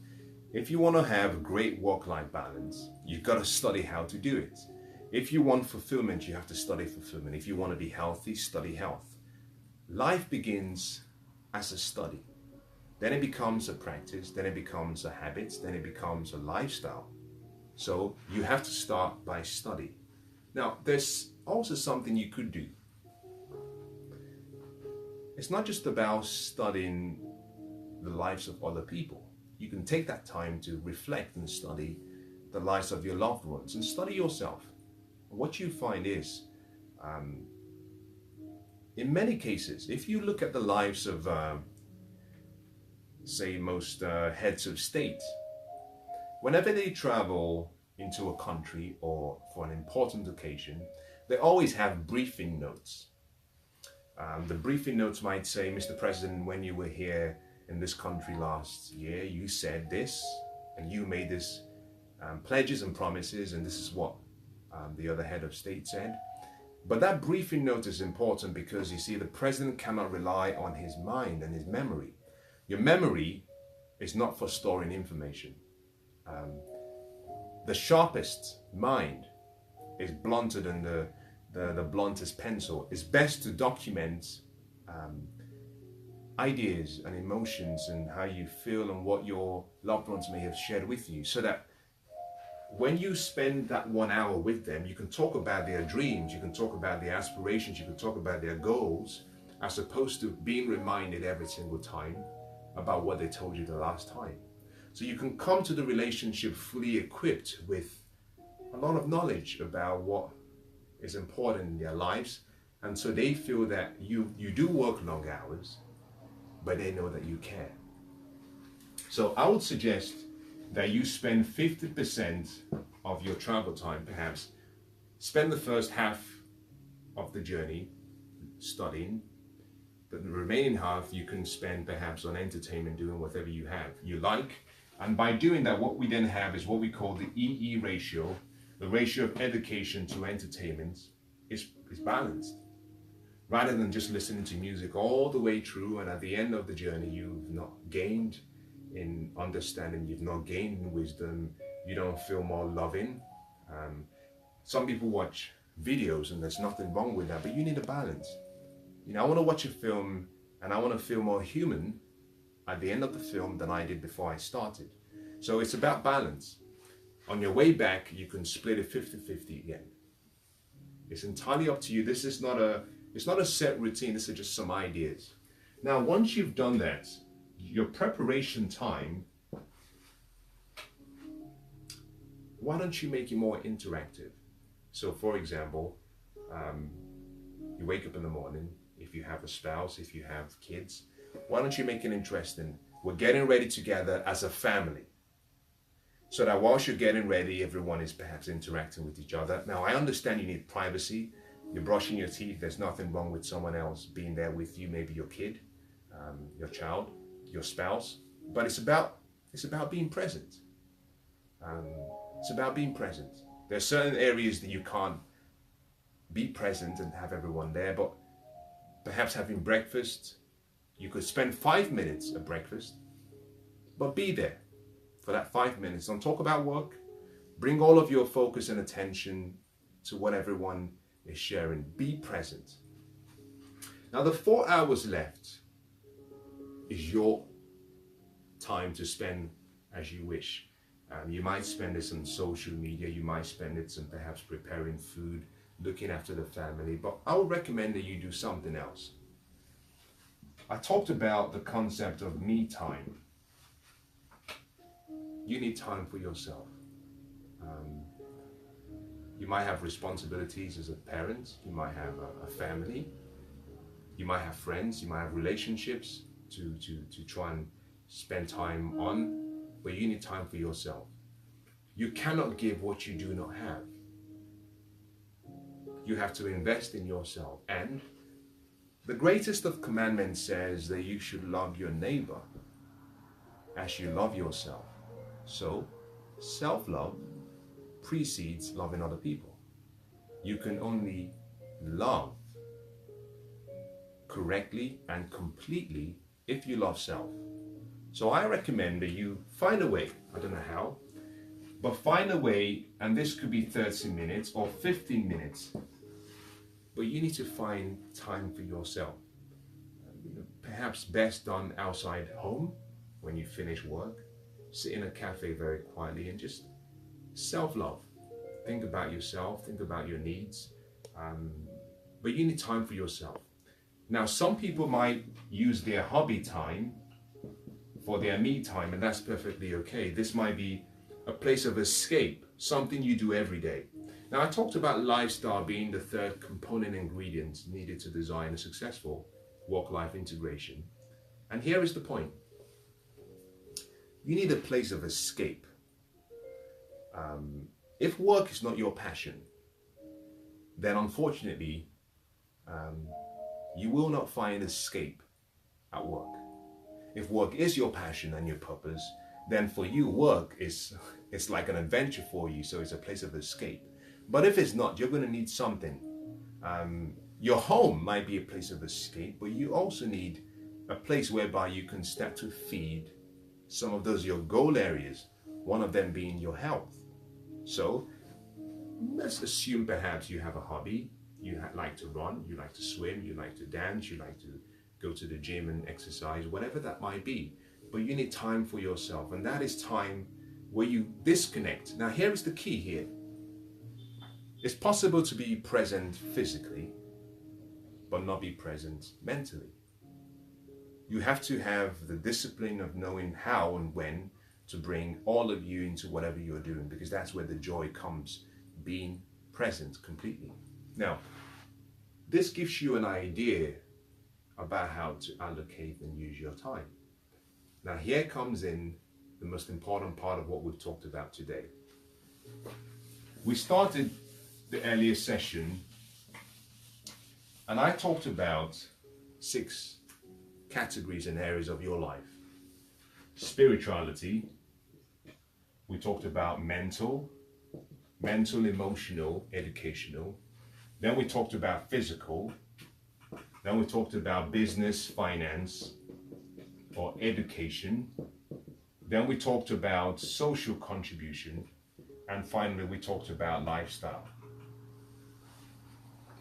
If you want to have great work-life balance, you've got to study how to do it. If you want fulfillment, you have to study fulfillment. If you want to be healthy, study health. Life begins as a study. Then it becomes a practice, then it becomes a habit, then it becomes a lifestyle. So you have to start by study. Now, there's also something you could do. It's not just about studying the lives of other people. You can take that time to reflect and study the lives of your loved ones and study yourself. What you find is, in many cases, if you look at the lives of, say, most heads of state, whenever they travel into a country or for an important occasion, they always have briefing notes. The briefing notes might say, Mr. President, when you were here in this country last year, you said this, and you made this pledges and promises, and this is what the other head of state said. But that briefing note is important because, you see, the president cannot rely on his mind and his memory. Your memory is not for storing information. The sharpest mind is blunter than the bluntest pencil. It's best to document ideas and emotions and how you feel and what your loved ones may have shared with you, so that when you spend that 1 hour with them, you can talk about their dreams, you can talk about their aspirations, you can talk about their goals, as opposed to being reminded every single time about what they told you the last time. So you can come to the relationship fully equipped with a lot of knowledge about what is important in their lives, and so they feel that you do work long hours, but they know that you care. So I would suggest that you spend 50% of your travel time, perhaps spend the first half of the journey studying, but the remaining half you can spend perhaps on entertainment, doing whatever you like. And by doing that, what we then have is what we call the EE ratio. The ratio of education to entertainment is balanced. Rather than just listening to music all the way through, and at the end of the journey, you've not gained in understanding, you've not gained in wisdom, you don't feel more loving. Some people watch videos, and there's nothing wrong with that, but you need a balance. You know, I want to watch a film, and I want to feel more human at the end of the film than I did before I started. So it's about balance. On your way back, you can split it 50-50 again. It's entirely up to you. This is not a set routine. This is just some ideas. Now, once you've done that, your preparation time, why don't you make it more interactive? So, for example, you wake up in the morning. If you have a spouse, if you have kids, why don't you make it interesting? We're getting ready together as a family. So that whilst you're getting ready, everyone is perhaps interacting with each other. Now, I understand you need privacy. You're brushing your teeth. There's nothing wrong with someone else being there with you, maybe your kid, your child, your spouse. But it's about being present. It's about being present. There are certain areas that you can't be present and have everyone there, but perhaps having breakfast, you could spend 5 minutes at breakfast, but be there for that 5 minutes. Don't talk about work. Bring all of your focus and attention to what everyone is sharing. Be present. Now, the 4 hours left is your time to spend as you wish. You might spend it on social media. You might spend it on perhaps preparing food, looking after the family. But I would recommend that you do something else. I talked about the concept of me time. You need time for yourself. You might have responsibilities as a parent. You might have a family. You might have friends. You might have relationships to try and spend time on. But you need time for yourself. You cannot give what you do not have. You have to invest in yourself. And the greatest of commandments says that you should love your neighbor as you love yourself. So, self-love precedes loving other people. You can only love correctly and completely if you love self. So I recommend that you find a way, I don't know how, but find a way, and this could be 30 minutes or 15 minutes, but you need to find time for yourself. Perhaps best done outside home when you finish work. Sit in a cafe very quietly and just self-love. Think about yourself, think about your needs, but you need time for yourself. Now, some people might use their hobby time for their me time, and that's perfectly okay. This might be a place of escape, something you do every day. Now, I talked about lifestyle being the third component ingredient needed to design a successful work-life integration. And here is the point. You need a place of escape. If work is not your passion, then unfortunately, you will not find escape at work. If work is your passion and your purpose, then for you, work it's like an adventure for you, so it's a place of escape. But if it's not, you're going to need something. Your home might be a place of escape, but you also need a place whereby you can start to feed some of those your goal areas, one of them being your health. So let's assume perhaps you have a hobby. You like to run, you like to swim, you like to dance, you like to go to the gym and exercise, whatever that might be. But you need time for yourself, and that is time where you disconnect. Now, here is the key here. It's possible to be present physically, but not be present mentally. You have to have the discipline of knowing how and when to bring all of you into whatever you're doing, because that's where the joy comes, being present completely. Now, this gives you an idea about how to allocate and use your time. Now, here comes in the most important part of what we've talked about today. We started the earlier session And I talked about 6 categories and areas of your life. Spirituality. We talked about mental, emotional, educational. Then we talked about physical. Then we talked about business, finance, or education. Then we talked about social contribution. And finally, we talked about lifestyle.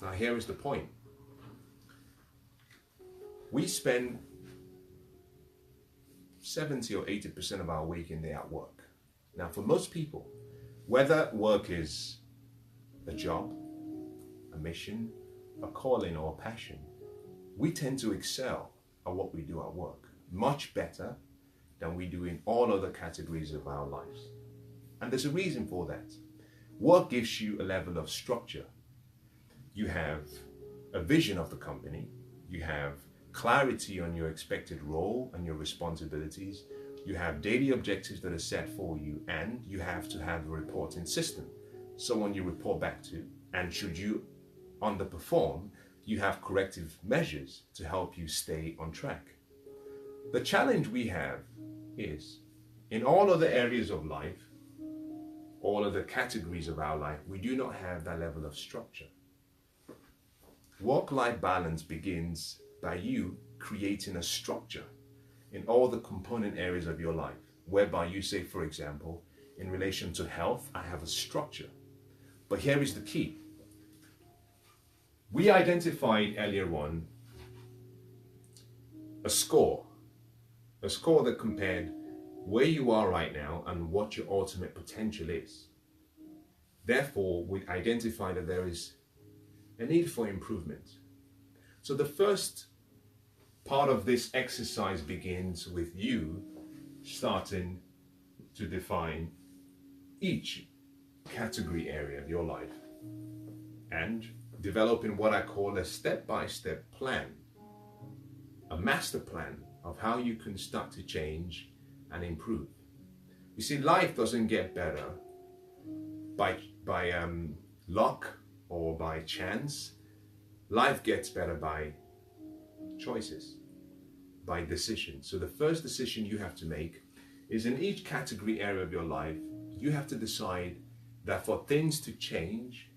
Now, here is the point. We spend 70 or 80% of our waking day at work. Now, for most people, whether work is a job, a mission, a calling, or a passion, we tend to excel at what we do at work much better than we do in all other categories of our lives. And there's a reason for that. Work gives you a level of structure. You have a vision of the company. You have clarity on your expected role and your responsibilities. You have daily objectives that are set for you, and you have to have a reporting system, someone you report back to. And should you underperform, you have corrective measures to help you stay on track. The challenge we have is, in all other areas of life, all other categories of our life, we do not have that level of structure. Work-life balance begins by you creating a structure in all the component areas of your life, whereby you say, for example, in relation to health, I have a structure. But here is the key. We identified earlier on a score that compared where you are right now and what your ultimate potential is. Therefore, we identified that there is a need for improvement. So the first part of this exercise begins with you starting to define each category area of your life and developing what I call a step-by-step plan, a master plan of how you can start to change and improve. You see, life doesn't get better by luck or by chance. Life gets better by choices, by decisions. So the first decision you have to make is, in each category area of your life, you have to decide that for things to change,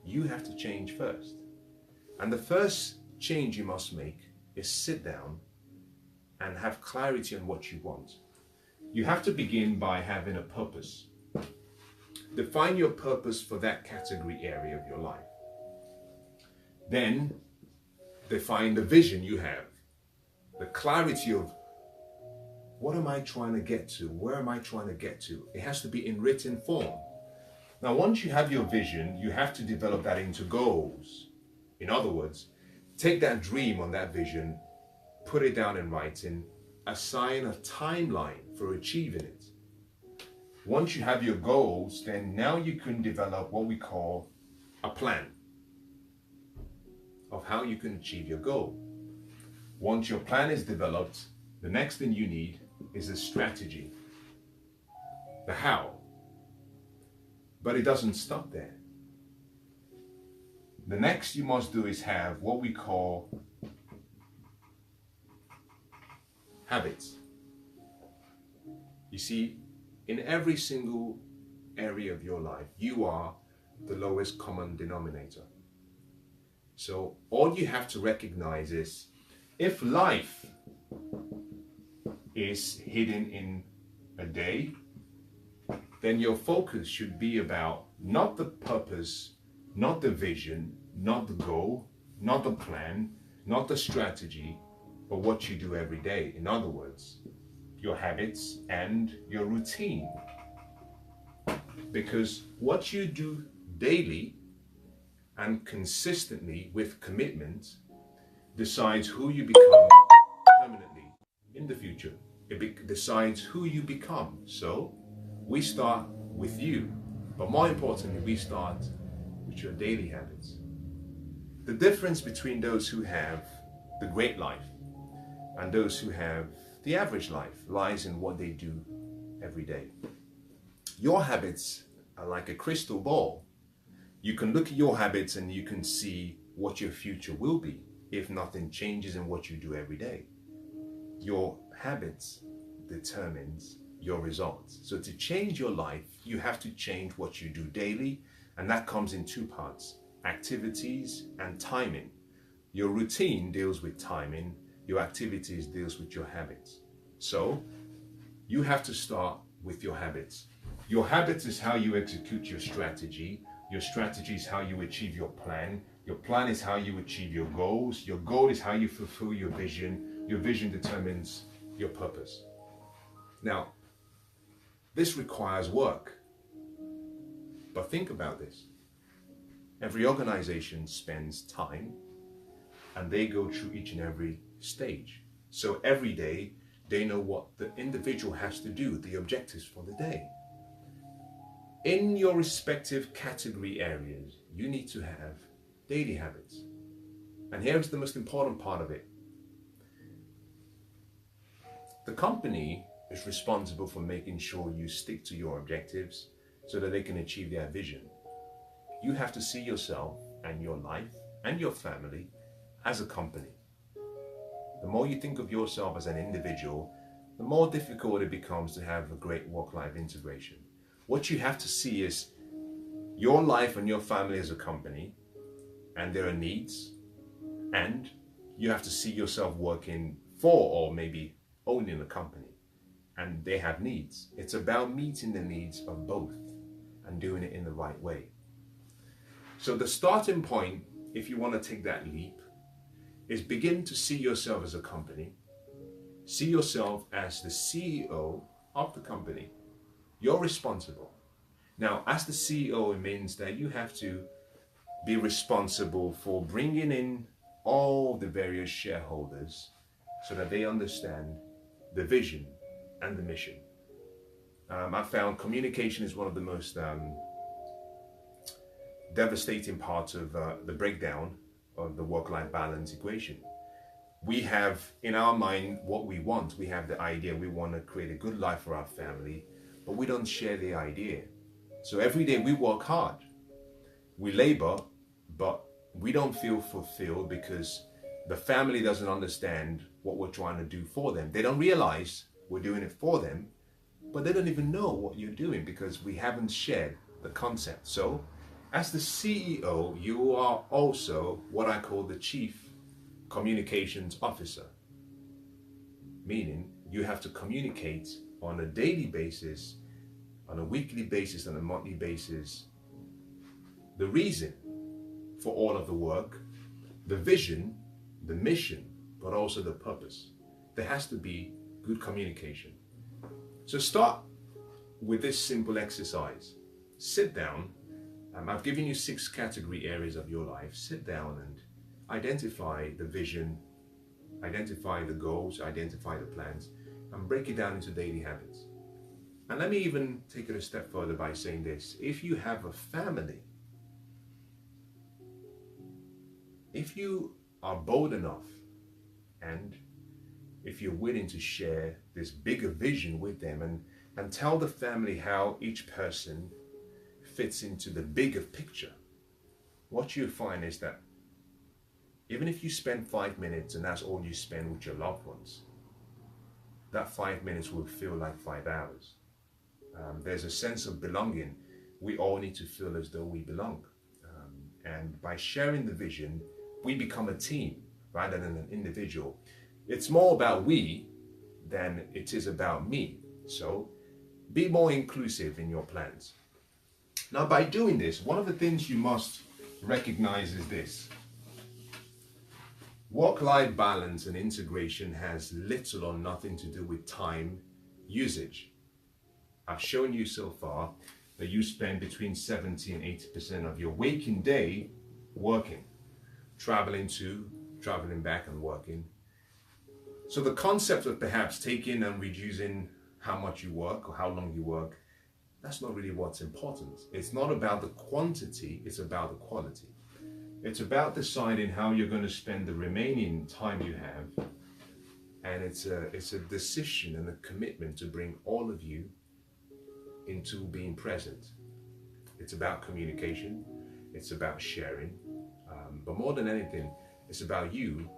you have to change first. And the first change you must make is sit down and have clarity on what you want. You have to begin by having a purpose. Define your purpose for that category area of your life. Then define the vision you have, the clarity of what am I trying to get to? Where am I trying to get to? It has to be in written form. Now, once you have your vision, you have to develop that into goals. In other words, take that dream on that vision, put it down in writing, assign a timeline for achieving it. Once you have your goals, then now you can develop what we call a plan of how you can achieve your goal. Once your plan is developed, the next thing you need is a strategy, the how. But it doesn't stop there. The next you must do is have what we call habits. You see, in every single area of your life, you are the lowest common denominator. So all you have to recognize is, if life is hidden in a day, then your focus should be about not the purpose, not the vision, not the goal, not the plan, not the strategy, but what you do every day. In other words, your habits and your routine. Because what you do daily and consistently with commitment decides who you become permanently in the future. It decides who you become. So we start with you, but more importantly, we start with your daily habits. The difference between those who have the great life and those who have the average life lies in what they do every day. Your habits are like a crystal ball. You can look at your habits and you can see what your future will be if nothing changes in what you do every day. Your habits determines your results. So to change your life, you have to change what you do daily, and that comes in two parts: activities and timing. Your routine deals with timing, your activities deals with your habits. So you have to start with your habits. Your habits is how you execute your strategy is how you achieve your plan is how you achieve your goal is how you fulfill your vision determines your purpose. Now, this requires work, but think about this. Every organization spends time and they go through each and every stage. So every day they know what the individual has to do, the objectives for the day. In your respective category areas, you need to have daily habits. And here's the most important part of it. The company is responsible for making sure you stick to your objectives so that they can achieve their vision. You have to see yourself and your life and your family as a company. The more you think of yourself as an individual, the more difficult it becomes to have a great work-life integration. What you have to see is your life and your family as a company, and there are needs, and you have to see yourself working for or maybe owning a company, and they have needs. It's about meeting the needs of both and doing it in the right way. So the starting point, if you want to take that leap, is begin to see yourself as a company. See yourself as the CEO of the company. You're responsible. Now, as the CEO, it means that you have to be responsible for bringing in all the various shareholders so that they understand the vision and the mission. I found communication is one of the most devastating parts of the breakdown of the work-life balance equation. We have in our mind what we want. We have the idea we want to create a good life for our family, but we don't share the idea. So every day we work hard, we labor, but we don't feel fulfilled because the family doesn't understand what we're trying to do for them. They don't realize we're doing it for them, but they don't even know what you're doing because we haven't shared the concept. So as the CEO, you are also what I call the Chief Communications Officer, meaning you have to communicate on a daily basis, on a weekly basis, on a monthly basis, the reason for all of the work, the vision, the mission, but also the purpose. There has to be good communication. So start with this simple exercise. Sit down. I've given you 6 category areas of your life. Sit down and identify the vision, identify the goals, identify the plans, and break it down into daily habits. And let me even take it a step further by saying this. If you have a family, if you are bold enough and if you're willing to share this bigger vision with them and tell the family how each person fits into the bigger picture, what you find is that even if you spend 5 minutes and that's all you spend with your loved ones, that 5 minutes will feel like 5 hours. There's a sense of belonging. We all need to feel as though we belong. And by sharing the vision, we become a team rather than an individual. It's more about we than it is about me. So be more inclusive in your plans. Now, by doing this, one of the things you must recognize is this. Work-life balance and integration has little or nothing to do with time usage. I've shown you so far that you spend between 70 and 80% of your waking day working, traveling to, traveling back and working. So the concept of perhaps taking and reducing how much you work or how long you work, that's not really what's important. It's not about the quantity, it's about the quality. It's about deciding how you're going to spend the remaining time you have. And it's a decision and a commitment to bring all of you into being present. It's about communication. It's about sharing. But more than anything, it's about you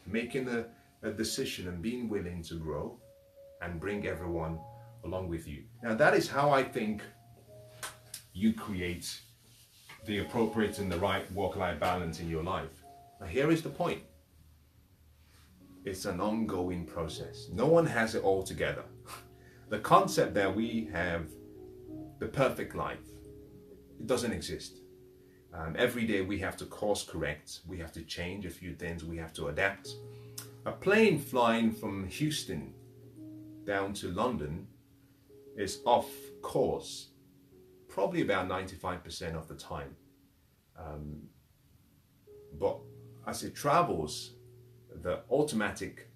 making a decision and being willing to grow and bring everyone along with you. Now, that is how I think you create the appropriate and the right work-life balance in your life. Now, here is the point. It's an ongoing process. No one has it all together. The concept that we have the perfect life, it doesn't exist. Every day we have to course correct, we have to change a few things, we have to adapt. A plane flying from Houston down to London is off course probably about 95% of the time. But as it travels, the automatic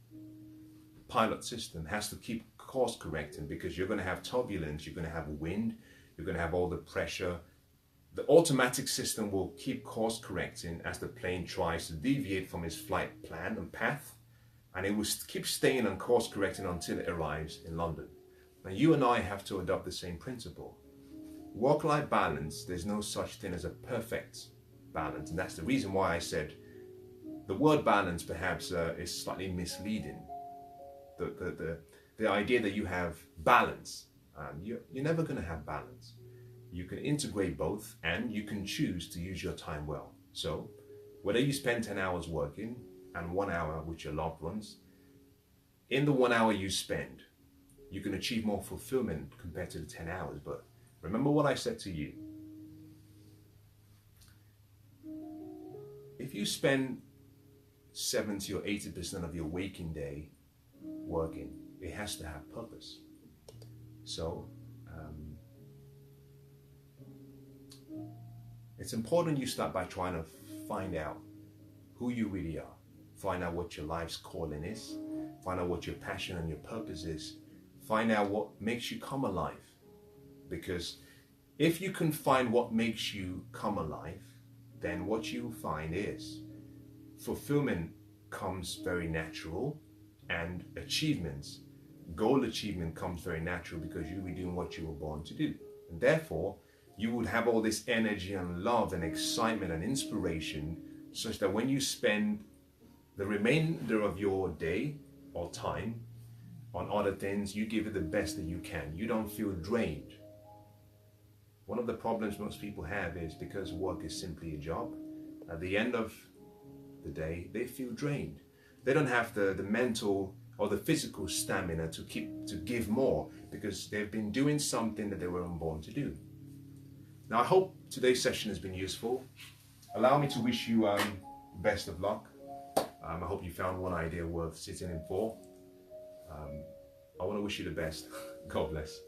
pilot system has to keep course correcting, because you're going to have turbulence, you're going to have wind, you're going to have all the pressure. The automatic system will keep course correcting as the plane tries to deviate from its flight plan and path, and it will keep staying on course correcting until it arrives in London. Now, you and I have to adopt the same principle. Work-life balance, there's no such thing as a perfect balance, and that's the reason why I said the word balance perhaps is slightly misleading. The idea that you have balance, you're never going to have balance. You can integrate both, and you can choose to use your time well. So whether you spend 10 hours working and 1 hour with your loved ones, in the 1 hour you spend, you can achieve more fulfillment compared to the 10 hours. But remember what I said to you. If you spend 70 or 80% of your waking day working, it has to have purpose. So it's important you start by trying to find out who you really are. Find out what your life's calling is. Find out what your passion and your purpose is. Find out what makes you come alive. Because if you can find what makes you come alive, then what you find is fulfillment comes very natural, and achievements, goal achievement comes very natural, because you'll be doing what you were born to do. And therefore, you would have all this energy and love and excitement and inspiration, such that when you spend the remainder of your day or time on other things, you give it the best that you can. You don't feel drained. One of the problems most people have is because work is simply a job, at the end of the day, they feel drained. They don't have the mental or the physical stamina to give more, because they've been doing something that they weren't born to do. Now, I hope today's session has been useful. Allow me to wish you best of luck. I hope you found one idea worth sitting in for. I want to wish you the best. God bless.